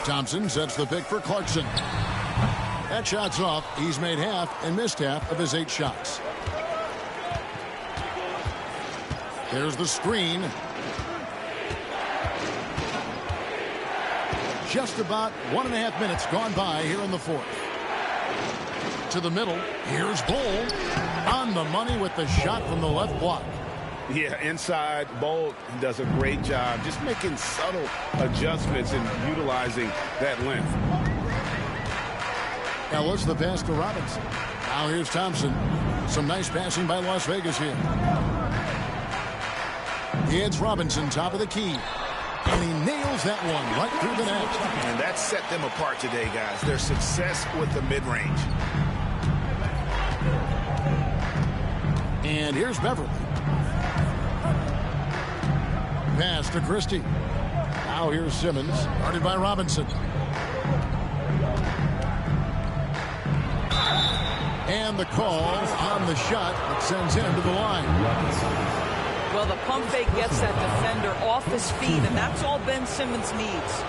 Thompson sets the pick for Clarkson. That shot's off. He's made half and missed half of his 8 shots. There's the screen. Just about 1.5 minutes gone by here in the fourth. To the middle. Here's Bull on the money with the shot from the left block. Yeah, inside, Bull does a great job just making subtle adjustments and utilizing that length. Ellis the pass to Robinson. Now here's Thompson. Some nice passing by Las Vegas here. It's Robinson, top of the key. And he nails that one right through the net. And that set them apart today, guys. Their success with the mid-range. And here's Beverly. Pass to Christie. Now here's Simmons, guarded by Robinson. And the call on the shot that sends him to the line. Well, the pump fake gets that defender off his feet, and that's all Ben Simmons needs.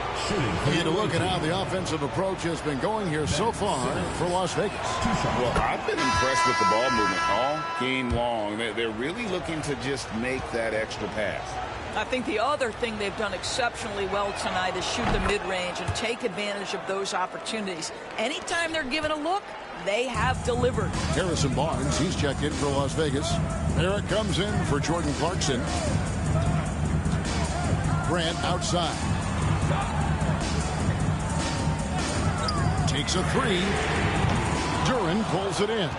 And a look at how the offensive approach has been going here so far for Las Vegas. Well, I've been impressed with the ball movement all game long. They're really looking to just make that extra pass. I think the other thing they've done exceptionally well tonight is shoot the mid-range and take advantage of those opportunities. Anytime they're given a look, they have delivered. Harrison Barnes, he's checked in for Las Vegas. There it comes in for Jordan Clarkson. Grant outside. Takes a three. Duran pulls it in.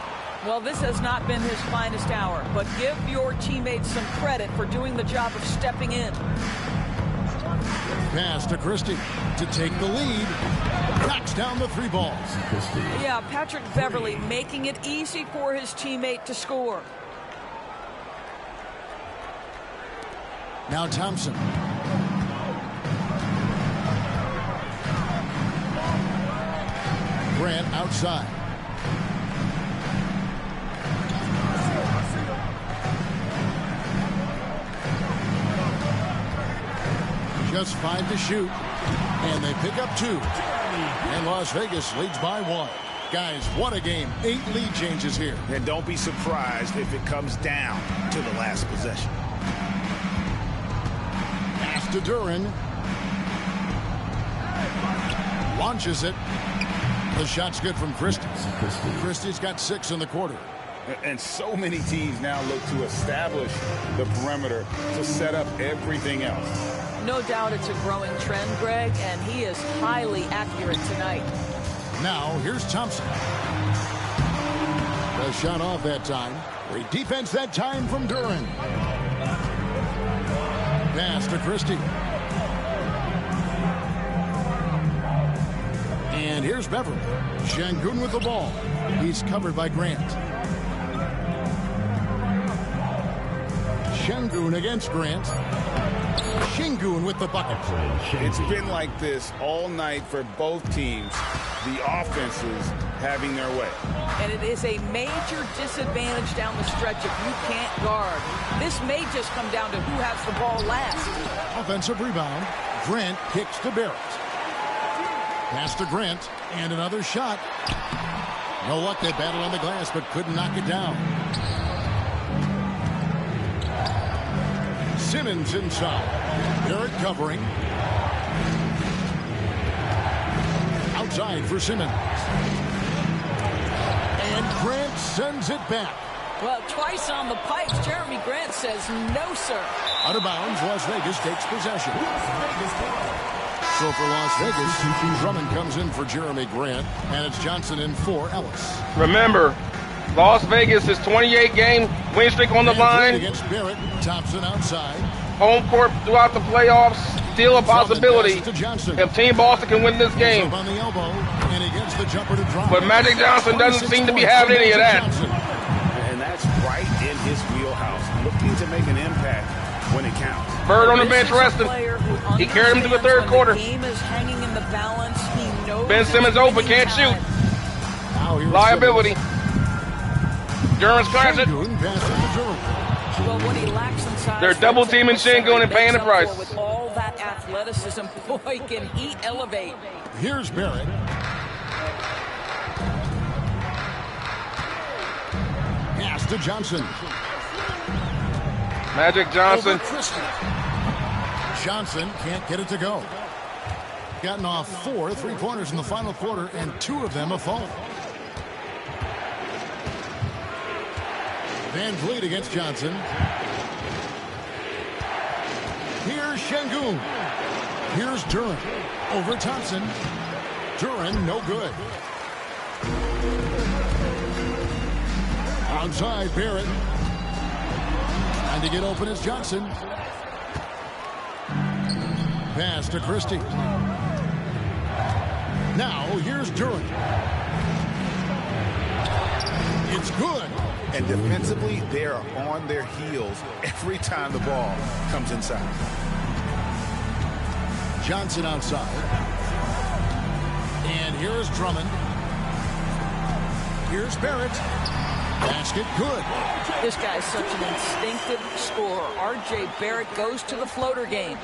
Well, this has not been his finest hour, but give your teammates some credit for doing the job of stepping in. Pass to Christie to take the lead. Knocks down the 3 balls. Yeah, Patrick Beverly making it easy for his teammate to score. Now Thompson. Grant outside. Just 5 to shoot. And they pick up 2. And Las Vegas leads by 1. Guys, what a game. 8 lead changes here. And don't be surprised if it comes down to the last possession. Pass to Duran. Launches it. The shot's good from Christie. Christie's got 6 in the quarter. And so many teams now look to establish the perimeter to set up everything else. No doubt it's a growing trend, Greg, and he is highly accurate tonight. Now, here's Thompson. The shot off that time. Great defense that time from Duran. Pass to Christie. And here's Beverly. Şengün with the ball. He's covered by Grant. Şengün against Grant. Şengün with the bucket. It's been like this all night for both teams. The offenses having their way. And it is a major disadvantage down the stretch if you can't guard. This may just come down to who has the ball last. Offensive rebound. Grant kicks to Barrett. Pass to Grant. And another shot. No luck. They battled on the glass but couldn't knock it down. Simmons inside. Barrett covering. Outside for Simmons. And Grant sends it back. Well, twice on the pipes, Jeremy Grant says no, sir. Out of bounds, Las Vegas takes possession. So for Las Vegas, Drummond comes in for Jeremy Grant, and it's Johnson in for Ellis. Remember, Las Vegas is 28-game win streak on the line. Against Barrett, Thompson outside. Home court throughout the playoffs, still a possibility if Team Boston can win this game. On the elbow, and he gets the jumper to drop. But Magic Johnson doesn't seem to be having any of that. And that's right in his wheelhouse, looking to make an impact when it counts. Bird on the bench resting. He carried him through the third quarter. Game is hanging in the balance. He knows Ben Simmons open, can't shoot. Liability. Duran's tries it. Well, what he lacks in size, they're double teaming Şengün and paying the price. With all that athleticism, boy, can he elevate. Here's Barrett. Pass to Johnson. Magic Johnson. Johnson can't get it to go. Gotten off 4 3-pointers in the final quarter, and 2 of them have fallen. Van Vliet against Johnson. Here's Şengün. Here's Duran. Over Thompson. Duran, no good. Outside, Barrett. Trying to get open is Johnson. Pass to Christie. Now, here's Duran. It's good. And defensively, they are on their heels every time the ball comes inside. Johnson outside. And here's Drummond. Here's Barrett. Basket good. This guy's such an instinctive scorer. R.J. Barrett goes to the floater game.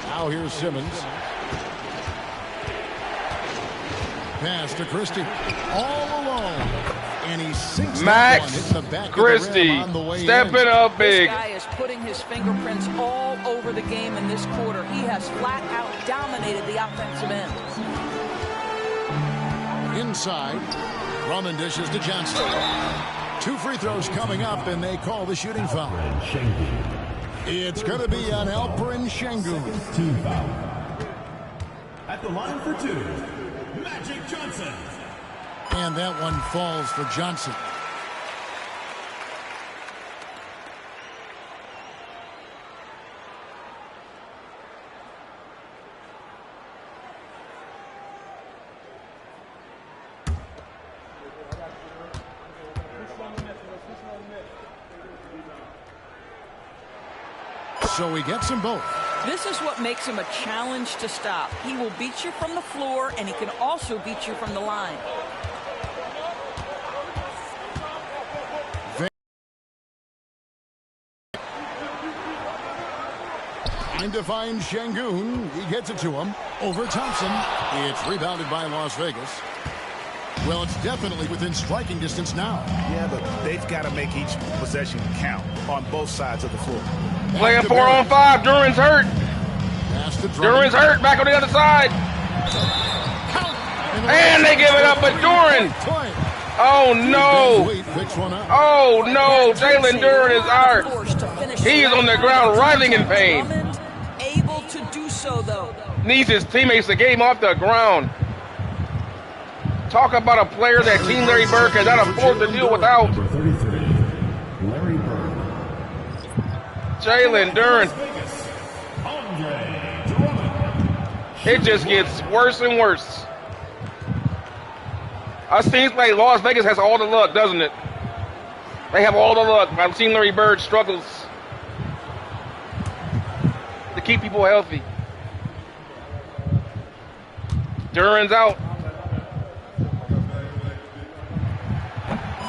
Now here's Simmons. Pass to Christie. All alone. And he sinks Max that one, the back Christie of the rim stepping up big. This guy is putting his fingerprints all over the game in this quarter. He has flat out dominated the offensive end. Inside. Drummond dishes to Johnson. 2 free throws coming up, and they call the shooting foul. It's going to be on Alperen Şengün. Team foul. At the line for 2, Magic Johnson. And that one falls for Johnson. So he gets them both. This is what makes him a challenge to stop. He will beat you from the floor, and he can also beat you from the line. Trying to find Şengün. He gets it to him. Over Thompson. It's rebounded by Las Vegas. Well, it's definitely within striking distance now. Yeah, but they've got to make each possession count on both sides of the floor. Playing 4-on-5. Duran's hurt. Duran's hurt. Back on the other side. And they give it up, but Duran. Oh, no. Oh, no. Jalen Duran is out. He is on the ground writhing in pain. Able to do so, though. Needs his teammates to get him off the ground. Talk about a player that Team Larry Bird cannot afford to deal without. Jalen Duran. It just gets worse and worse. It seems like Las Vegas has all the luck, doesn't it? They have all the luck. My Team Larry Bird struggles to keep people healthy. Duran's out.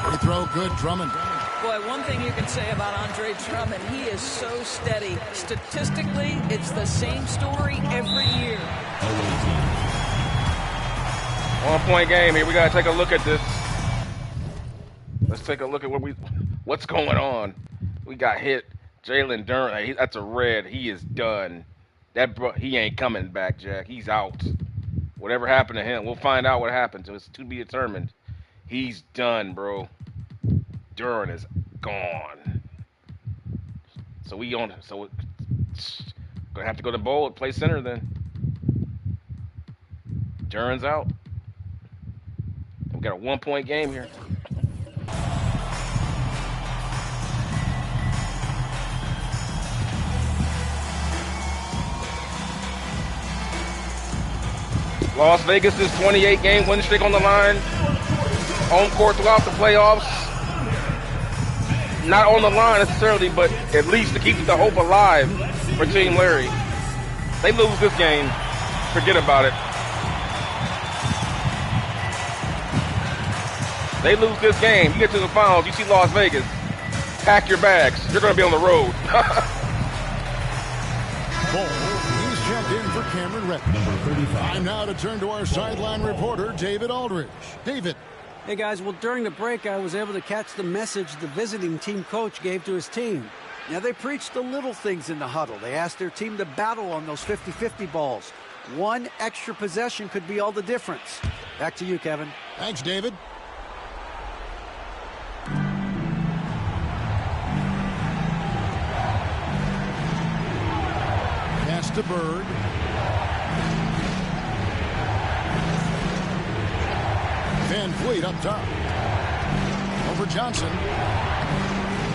Free throw good, Drummond. Boy, one thing you can say about Andre Drummond, he is so steady. Statistically, it's the same story every year. 1-point game here. We got to take a look at this. Let's take a look at what's going on. We got hit. Jalen Duran, that's a red. He is done. He ain't coming back, Jack. He's out. Whatever happened to him, we'll find out what happened. So it's to be determined. He's done, bro. Duren is gone. So gonna have to go to bowl, play center then. Duren's out. We got a 1-point game here. Las Vegas' 28-game win streak on the line. Home court throughout the playoffs. Not on the line necessarily, but at least to keep the hope alive for Team Larry. They lose this game, forget about it. They lose this game, you get to the finals, you see Las Vegas. Pack your bags, you're going to be on the road. He's checked in for Cameron Redmond. Time now to turn to our sideline reporter, David Aldridge. David. Hey, guys. Well, during the break, I was able to catch the message the visiting team coach gave to his team. Now, they preached the little things in the huddle. They asked their team to battle on those 50-50 balls. One extra possession could be all the difference. Back to you, Kevin. Thanks, David. Pass to Bird. Van Vliet up top. Over Johnson.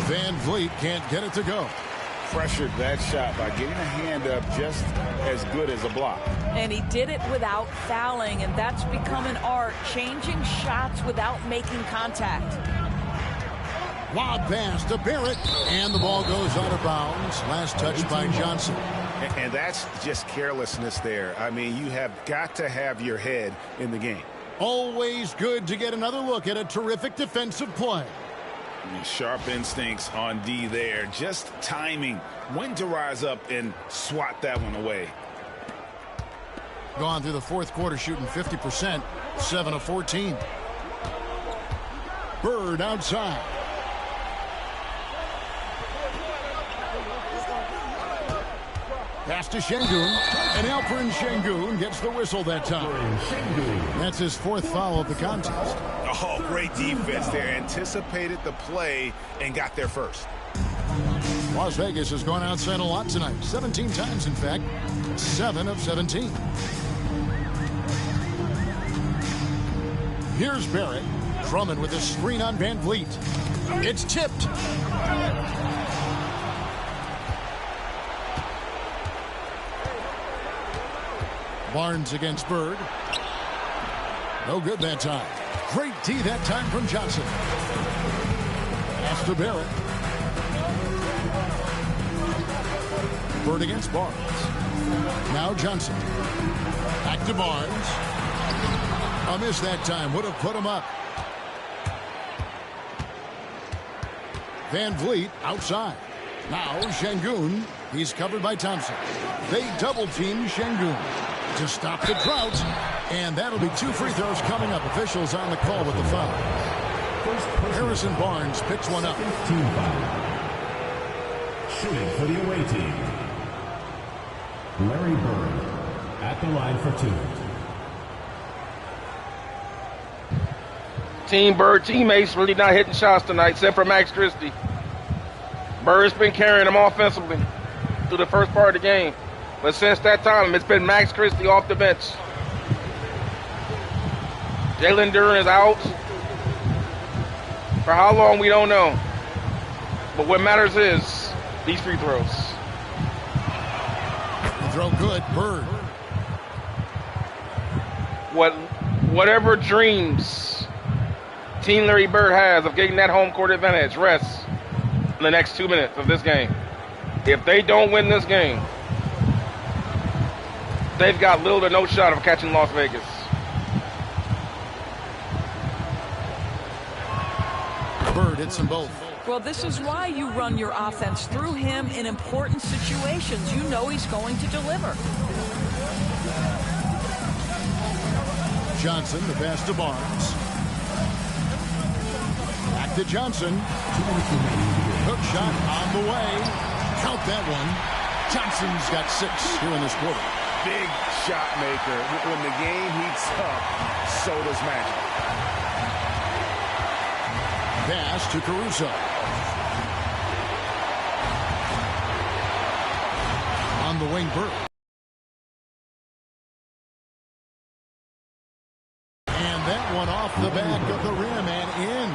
Van Vliet can't get it to go. Pressured that shot by getting a hand up just as good as a block. And he did it without fouling, and that's become an art, changing shots without making contact. Lob pass to Barrett, and the ball goes out of bounds. Last touch by Johnson. And that's just carelessness there. I mean, you have got to have your head in the game. Always good to get another look at a terrific defensive play. Sharp instincts on D there. Just timing when to rise up and swat that one away. Gone through the fourth quarter shooting 50%, 7 of 14. Bird outside. Pass to Şengün, and Alperen Şengün gets the whistle that time. That's his fourth foul of the contest. Oh, great defense there. Anticipated the play and got there first. Las Vegas has gone outside a lot tonight. 17 times, in fact. 7 of 17. Here's Barrett. Drummond with a screen on Van Vliet. It's tipped. Barnes against Bird. No good that time. Great D that time from Johnson. Pass to Barrett. Bird against Barnes. Now Johnson. Back to Barnes. A miss that time. Would have put him up. Van Vliet outside. Now Şengün. He's covered by Thompson. They double team Şengün to stop the drought, and that'll be 2 free throws coming up. Officials on the call with the foul. Harrison Barnes picks one up. Shooting for the away team, Larry Bird at the line for 2. Team Bird teammates really not hitting shots tonight, except for Max Christie. Bird's been carrying them offensively through the first part of the game. But since that time, it's been Max Christie off the bench. Jalen Duren is out. For how long, we don't know. But what matters is these free throws. Throw good, Bird. Whatever dreams Team Larry Bird has of getting that home court advantage rests in the next 2 minutes of this game. If they don't win this game, they've got little to no shot of catching Las Vegas. Bird hits them both. Well, this is why you run your offense through him in important situations. You know he's going to deliver. Johnson, the pass to Barnes. Back to Johnson. Hook shot on the way. Count that one. Johnson's got 6 here in this quarter. Big shot maker. When the game heats up, so does Magic. Pass to Caruso. On the wing, Bird. And that one off the back of the rim and in.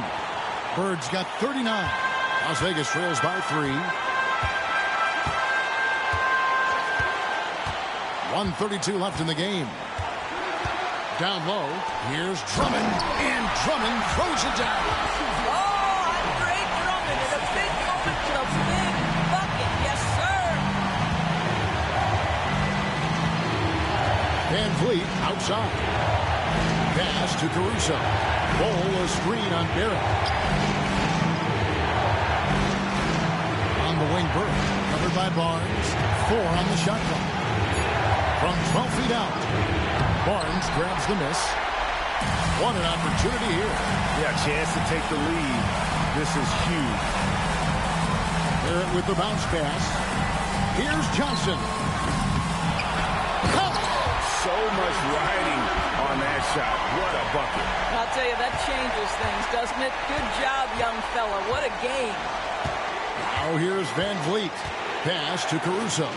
Bird's got 39. Las Vegas trails by 3. 1:32 left in the game. Down low, here's Drummond, and Drummond throws it down. Oh, Andre Drummond in a big moment to a big bucket. Yes, sir. Van Vliet outside. Pass to Caruso. Bowl a screen on Barrett. On the wing, Burke. Covered by Barnes. 4 on the shot clock. From 12 feet out. Barnes grabs the miss. What an opportunity here. Yeah, chance to take the lead. This is huge. Barrett with the bounce pass. Here's Johnson. So much riding on that shot. What a bucket. I'll tell you, that changes things, doesn't it? Good job, young fella. What a game. Now here's Van Vliet. Pass to Caruso.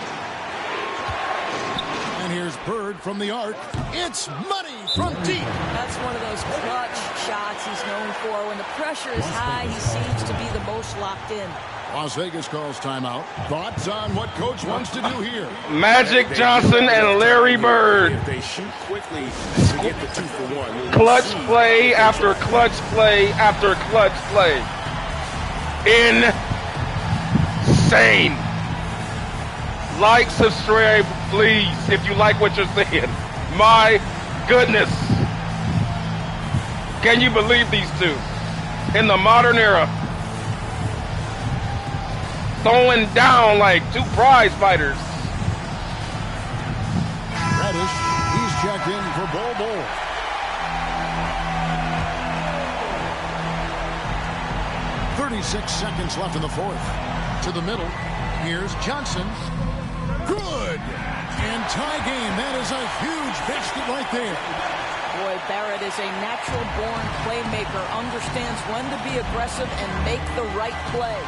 And here's Bird from the arc. It's money from deep. That's one of those clutch shots he's known for. When the pressure is high, he seems to be the most locked in. Las Vegas calls timeout. Thoughts on what Coach wants to do here? Magic Johnson and Larry Bird. If they shoot quickly to get the 2-for-1. Clutch play after clutch play after clutch play. Insane. Like, subscribe, please, if you like what you're seeing. My goodness. Can you believe these two? In the modern era. Throwing down like two prize fighters. Reddish, he's checked in for Bol. 36 seconds left in the fourth. To the middle. Here's Johnson. Good. And tie game. That is a huge basket right there. Boy, Barrett is a natural-born playmaker. Understands when to be aggressive and make the right play.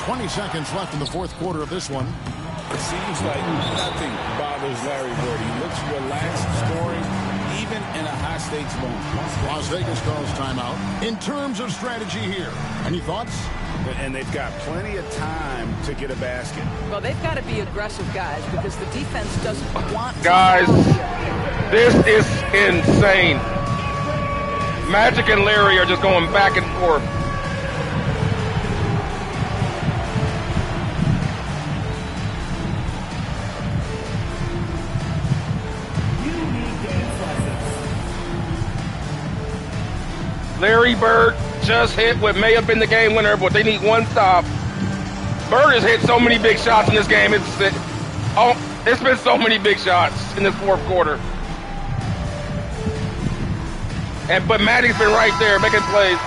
20 seconds left in the fourth quarter of this one. It seems like nothing bothers Larry Bird. He looks relaxed, scoring, even in a high-stakes moment. Las Vegas calls timeout. In terms of strategy here, any thoughts? And they've got plenty of time to get a basket. Well, they've got to be aggressive, guys, because the defense doesn't want to. Guys, this is insane. Magic and Larry are just going back and forth. Larry Bird just hit what may have been the game winner, but they need one stop. Bird has hit so many big shots in this game. It's been so many big shots in this fourth quarter. But Maddie's been right there making plays.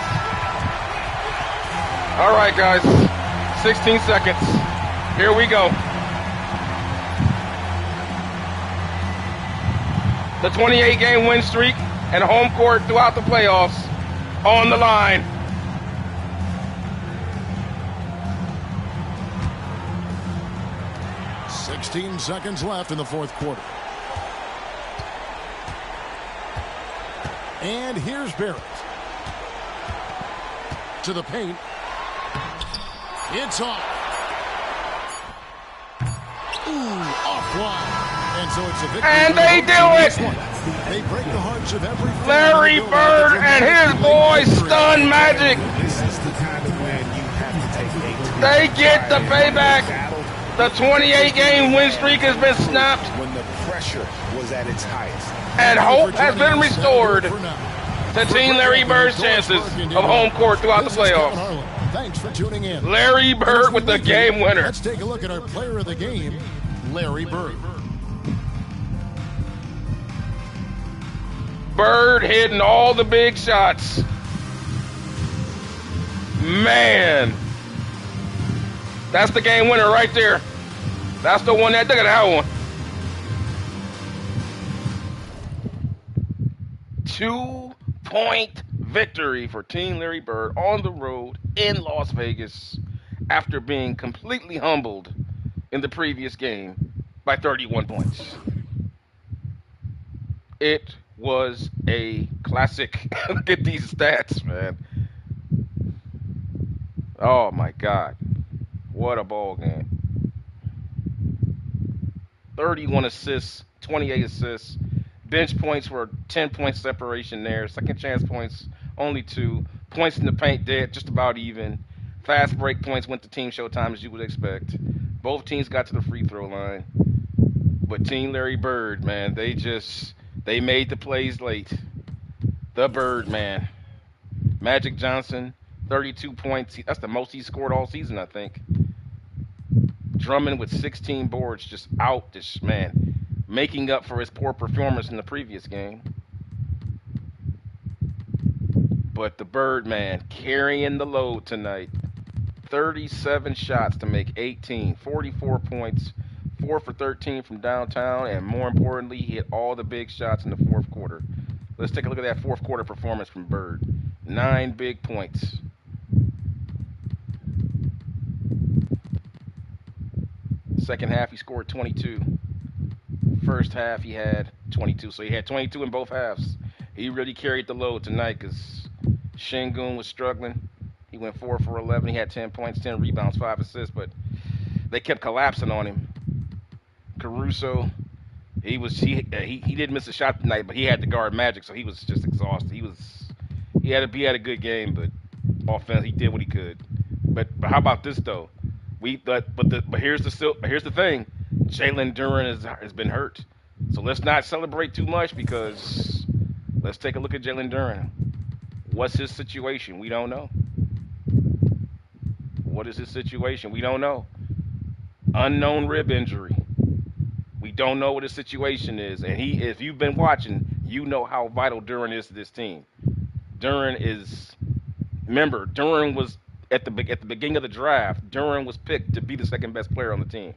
All right, guys, 16 seconds. Here we go. The 28-game win streak and home court throughout the playoffs on the line. $16 seconds left in the fourth quarter. And here's Barrett. To the paint. It's off. Ooh, offline. And so it's a victory. And they do it! They break the hearts of every Larry Bird and his boys stun Magic. This is the kind of win you have to take 8. They get the payback. The 28-game win streak has been snapped. When the pressure was at its highest. And hope has been restored to Team Larry Bird's chances of home court throughout the playoffs. Thanks for tuning in. Larry Bird with the game winner. Let's take a look at our player of the game, Larry Bird. Bird hitting all the big shots. Man. That's the game winner right there. That's the one that, look at that one. 2-point victory for Team Larry Bird on the road in Las Vegas after being completely humbled in the previous game by 31 points. It was a classic. Look at these stats, man. Oh, my God. What a ball game. 31 assists, 28 assists. Bench points were 10-point separation there. Second chance points, only 2. Points in the paint, dead, just about even. Fast break points went to Team Showtime, as you would expect. Both teams got to the free throw line. But Team Larry Bird, man, they made the plays late. The Bird, man. Magic Johnson, 32 points. That's the most he scored all season, I think. Drummond with 16 boards, just out this, man. Making up for his poor performance in the previous game. But the Bird, man, carrying the load tonight. 37 shots to make 18, 44 points, 4 for 13 from downtown, and more importantly, he hit all the big shots in the fourth quarter. Let's take a look at that fourth quarter performance from Bird. 9 big points. Second half, he scored 22. First half, he had 22. So he had 22 in both halves. He really carried the load tonight because Şengün was struggling. He went 4 for 11. He had 10 points, 10 rebounds, 5 assists, but they kept collapsing on him. Caruso, he didn't miss a shot tonight, but he had to guard Magic, so he was just exhausted. He had a good game, but offense, he did what he could. But how about this though? But here's the thing. Jalen Duren has been hurt, so let's not celebrate too much because let's take a look at Jalen Duren. What's his situation? We don't know. What is his situation? We don't know. Unknown rib injury. We don't know what his situation is, and if you've been watching, you know how vital Duren is to this team. Duren was at the beginning of the draft. Duren was picked to be the second best player on the team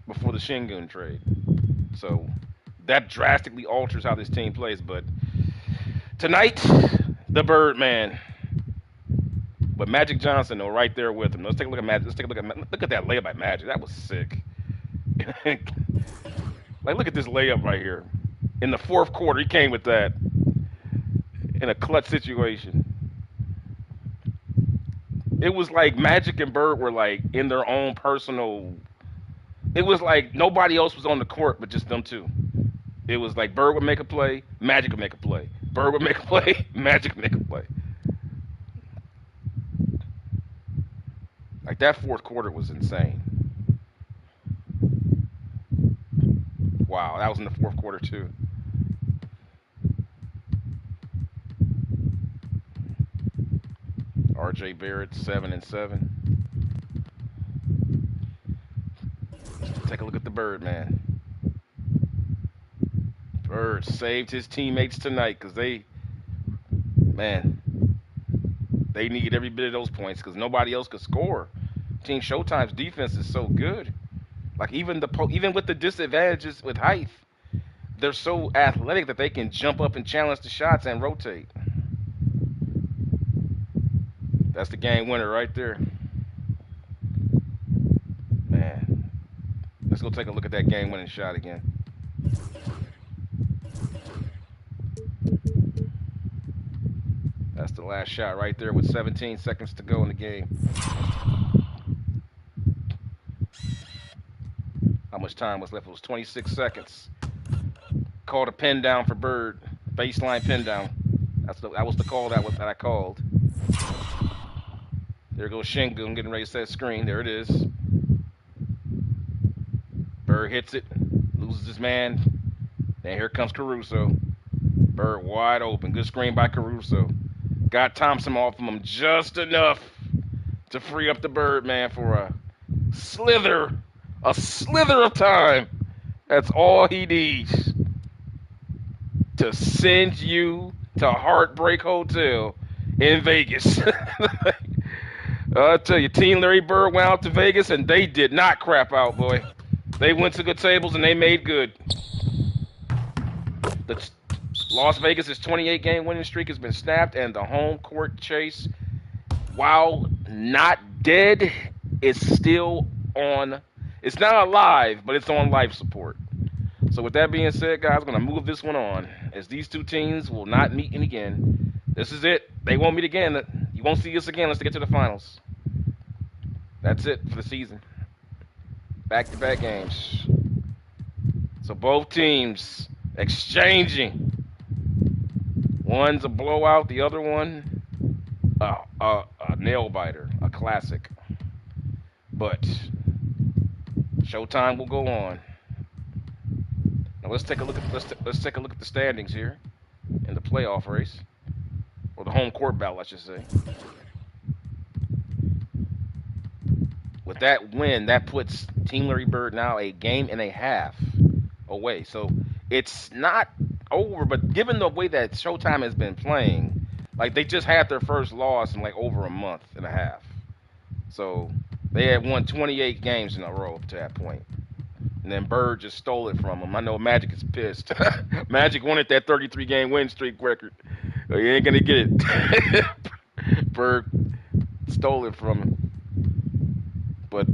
before the Şengün trade. So that drastically alters how this team plays. But tonight, the Birdman. But Magic Johnson, though, right there with him. Let's take a look at Magic. Look at that layup by Magic. That was sick. Look at this layup right here. In the fourth quarter, he came with that in a clutch situation. It was like Magic and Bird were like in their own personal. It was like nobody else was on the court but just them two. It was like Bird would make a play, Magic would make a play. Bird would make a play, Magic would make a play. Like that fourth quarter was insane. Wow, that was in the fourth quarter too. R.J. Barrett, 7 and 7. Take a look at the Bird, man. Bird saved his teammates tonight because they need every bit of those points because nobody else could score. Team Showtime's defense is so good. Like even with the disadvantages with height, they're so athletic that they can jump up and challenge the shots and rotate. That's the game winner right there. Man. Let's go take a look at that game winning shot again. That's the last shot right there with 17 seconds to go in the game. How much time was left? It was 26 seconds. Called a pin down for Bird. Baseline pin down. That was the call that I called. There goes Şengün getting ready to set screen. There it is. Bird hits it. Loses his man. And here comes Caruso. Bird wide open. Good screen by Caruso. Got Thompson off of him just enough to free up the Bird, man, for a slither of time. That's all he needs to send you to Heartbreak Hotel in Vegas. I'll tell you, Team Larry Bird went out to Vegas, and they did not crap out, boy. They went to good tables, and they made good. Las Vegas' 28-game winning streak has been snapped, and the home court chase, while not dead, is still on. It's not alive, but it's on life support. So with that being said, guys, I'm going to move this one on, as these two teams will not meet again. This is it. They won't meet again. You won't see us again unless they get to the finals. That's it for the season. Back-to-back games. So both teams exchanging. One's a blowout, the other one a nail biter, a classic. But Showtime will go on. Now let's take a look at let's take a look at the standings here in the playoff race, or the home court battle, I should say. With that win, that puts Team Larry Bird now a game and a half away. So it's not over, but given the way that Showtime has been playing, like they just had their first loss in like over a month and a half. So they had won 28 games in a row up to that point. And then Bird just stole it from them. I know Magic is pissed. Magic wanted that 33-game win streak record. He ain't going to get it. Bird stole it from him. But,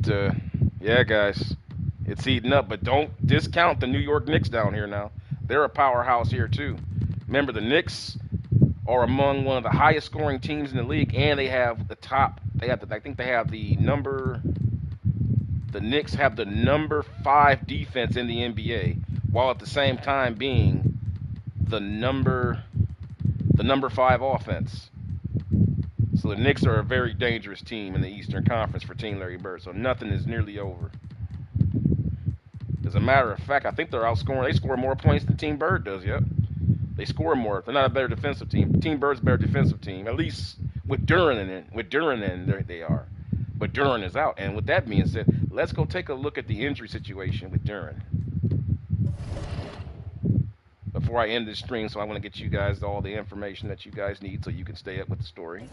yeah, guys, it's heating up. But don't discount the New York Knicks down here now. They're a powerhouse here, too. Remember, the Knicks are among one of the highest scoring teams in the league, and they have the top. I think they have the number. The Knicks have the number 5 defense in the NBA, while at the same time being the number 5 offense. So the Knicks are a very dangerous team in the Eastern Conference for Team Larry Bird. So nothing is nearly over. As a matter of fact, I think they're outscoring. They score more points than Team Bird does. Yep, they score more. They're not a better defensive team. Team Bird's a better defensive team, at least with Duran in it. With Duran in, they are. But Duran is out. And with that being said, let's go take a look at the injury situation with Duran before I end this stream. So I want to get you guys all the information that you guys need so you can stay up with the story.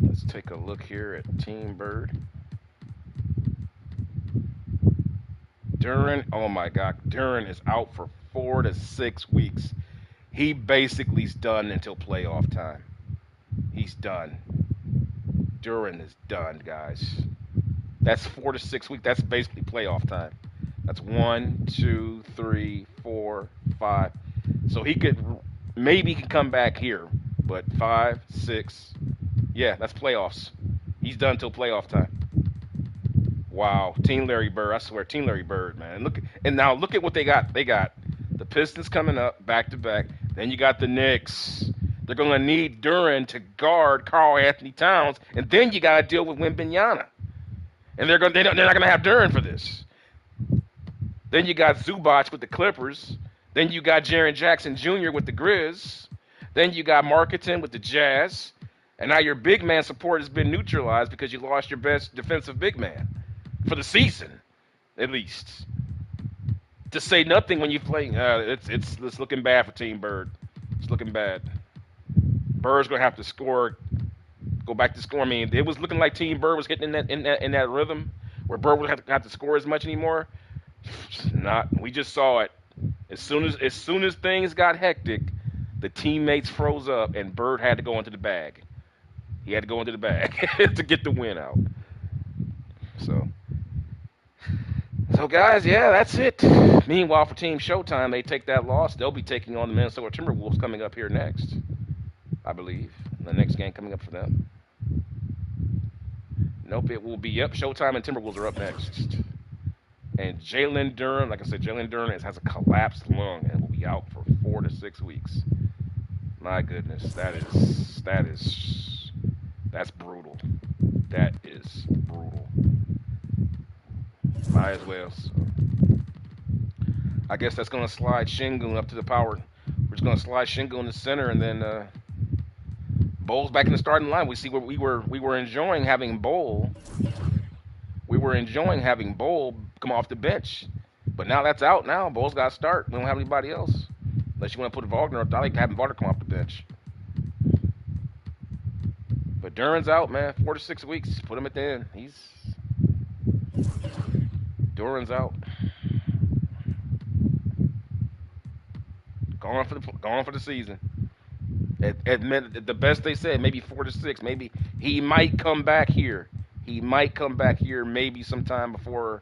Let's take a look here at Team Bird. Duran, oh my God, Duran is out for 4 to 6 weeks. He basically is done until playoff time. He's done. Duran is done, guys. That's 4 to 6 weeks. That's basically playoff time. That's 1, 2, 3, 4, 5. So he could, maybe he can come back here, but 5, 6, yeah, that's playoffs. He's done until playoff time. Wow, Team Larry Bird. I swear, Team Larry Bird, man. Now look at what they got. They got the Pistons coming up back to back. Then you got the Knicks. They're going to need Duran to guard Karl Anthony Towns, and then you got to deal with Wembanyama. And they're not going to have Duran for this. Then you got Zubac with the Clippers. Then you got Jaren Jackson Jr. with the Grizz. Then you got Marketing with the Jazz. And now your big man support has been neutralized because you lost your best defensive big man for the season, at least. To say nothing when you play, it's looking bad for Team Bird. It's looking bad. Bird's gonna have to score, go back to score. I mean, it was looking like Team Bird was getting in that rhythm where Bird would have to score as much anymore. Not. We just saw it. As soon as things got hectic, the teammates froze up and Bird had to go into the bag. He had to go into the bag to get the win out. So guys, yeah, that's it. Meanwhile, for Team Showtime, they take that loss. They'll be taking on the Minnesota Timberwolves coming up here next, I believe. The next game coming up for them. Nope, it will be, yep, Showtime and Timberwolves are up next. And Jalen Duran, like I said, Jalen Duran has a collapsed lung and will be out for 4 to 6 weeks. My goodness, that's brutal. That is brutal. Might as well. So. I guess that's going to slide Şengün up to the power. We're just going to slide Şengün in the center, and then Bole's back in the starting line. We see what we were enjoying having Bole. We were enjoying having Bole come off the bench, but now that's out. Now Bole's got to start. We don't have anybody else unless you want to put Wagner up. I like having Wagner come off the bench. But Duran's out, man. 4 to 6 weeks. Put him at the end. Duran's out. gone for the season. At the best they said, maybe 4 to 6. Maybe he might come back here. He might come back here maybe sometime before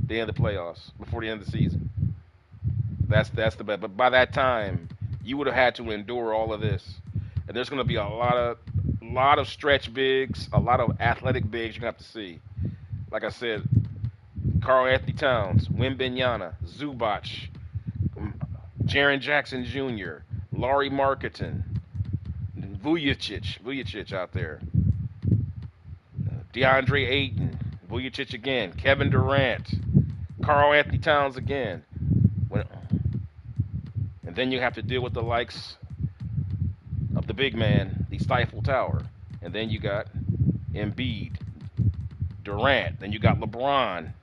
the end of the playoffs, before the end of the season. That's the bet. But by that time, you would have had to endure all of this, and there's going to be a lot of stretch bigs, a lot of athletic bigs you're going to have to see. Like I said, Karl Anthony Towns, Wembanyama, Zubac, Jaren Jackson Jr., Laurie Marketing, Vujicic out there, DeAndre Ayton, Vujicic again, Kevin Durant, Karl Anthony Towns again. And then you have to deal with the likes of the big man, the Stifle Tower. And then you got Embiid, Durant, then you got LeBron.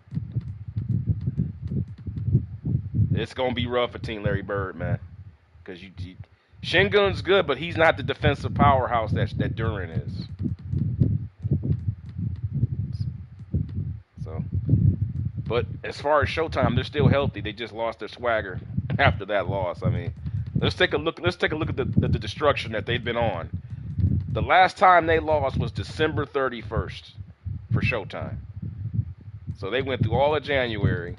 It's going to be rough for Team Larry Bird, man. Because Şengün's good, but he's not the defensive powerhouse that Duran is. So, but as far as Showtime, they're still healthy. They just lost their swagger after that loss. I mean, let's take a look at the destruction that they've been on. The last time they lost was December 31st for Showtime. So they went through all of January,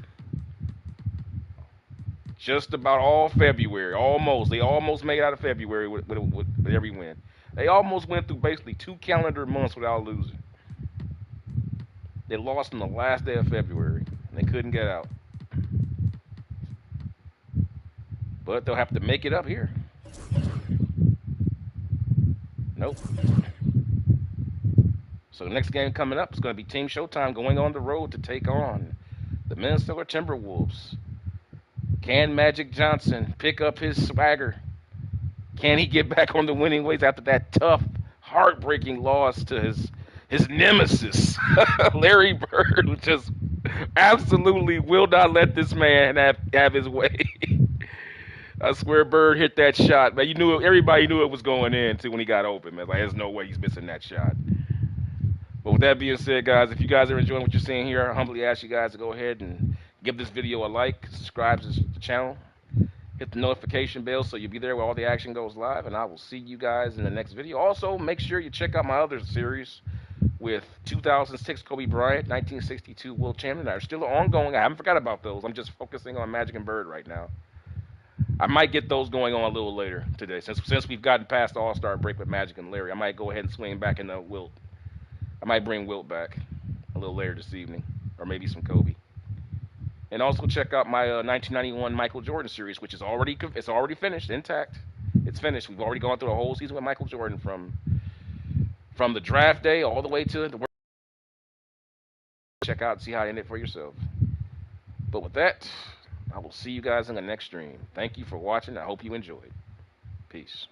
just about all February, almost. They almost made it out of February with every win. They almost went through basically 2 calendar months without losing. They lost on the last day of February, and they couldn't get out. But they'll have to make it up here. Nope. So the next game coming up is going to be Team Showtime going on the road to take on the Minnesota Timberwolves. Can Magic Johnson pick up his swagger? Can he get back on the winning ways after that tough, heartbreaking loss to his nemesis, Larry Bird, who just absolutely will not let this man have his way? I swear Bird hit that shot, man. Everybody knew it was going in too when he got open, man. Like, there's no way he's missing that shot. But with that being said, guys, if you guys are enjoying what you're seeing here, I humbly ask you guys to go ahead and give this video a like, subscribe to the channel, hit the notification bell so you'll be there where all the action goes live, and I will see you guys in the next video. Also, make sure you check out my other series with 2006 Kobe Bryant, 1962 World Champion. They're still ongoing. I haven't forgot about those. I'm just focusing on Magic and Bird right now. I might get those going on a little later today. Since we've gotten past the All-Star break with Magic and Larry, I might go ahead and swing back into Wilt. I might bring Wilt back a little later this evening, or maybe some Kobe. And also check out my 1991 Michael Jordan series, which is already finished, intact. It's finished. We've already gone through a whole season with Michael Jordan from the draft day all the way to the work. Check out and see how it ended for yourself. But with that, I will see you guys in the next stream. Thank you for watching. I hope you enjoyed. Peace.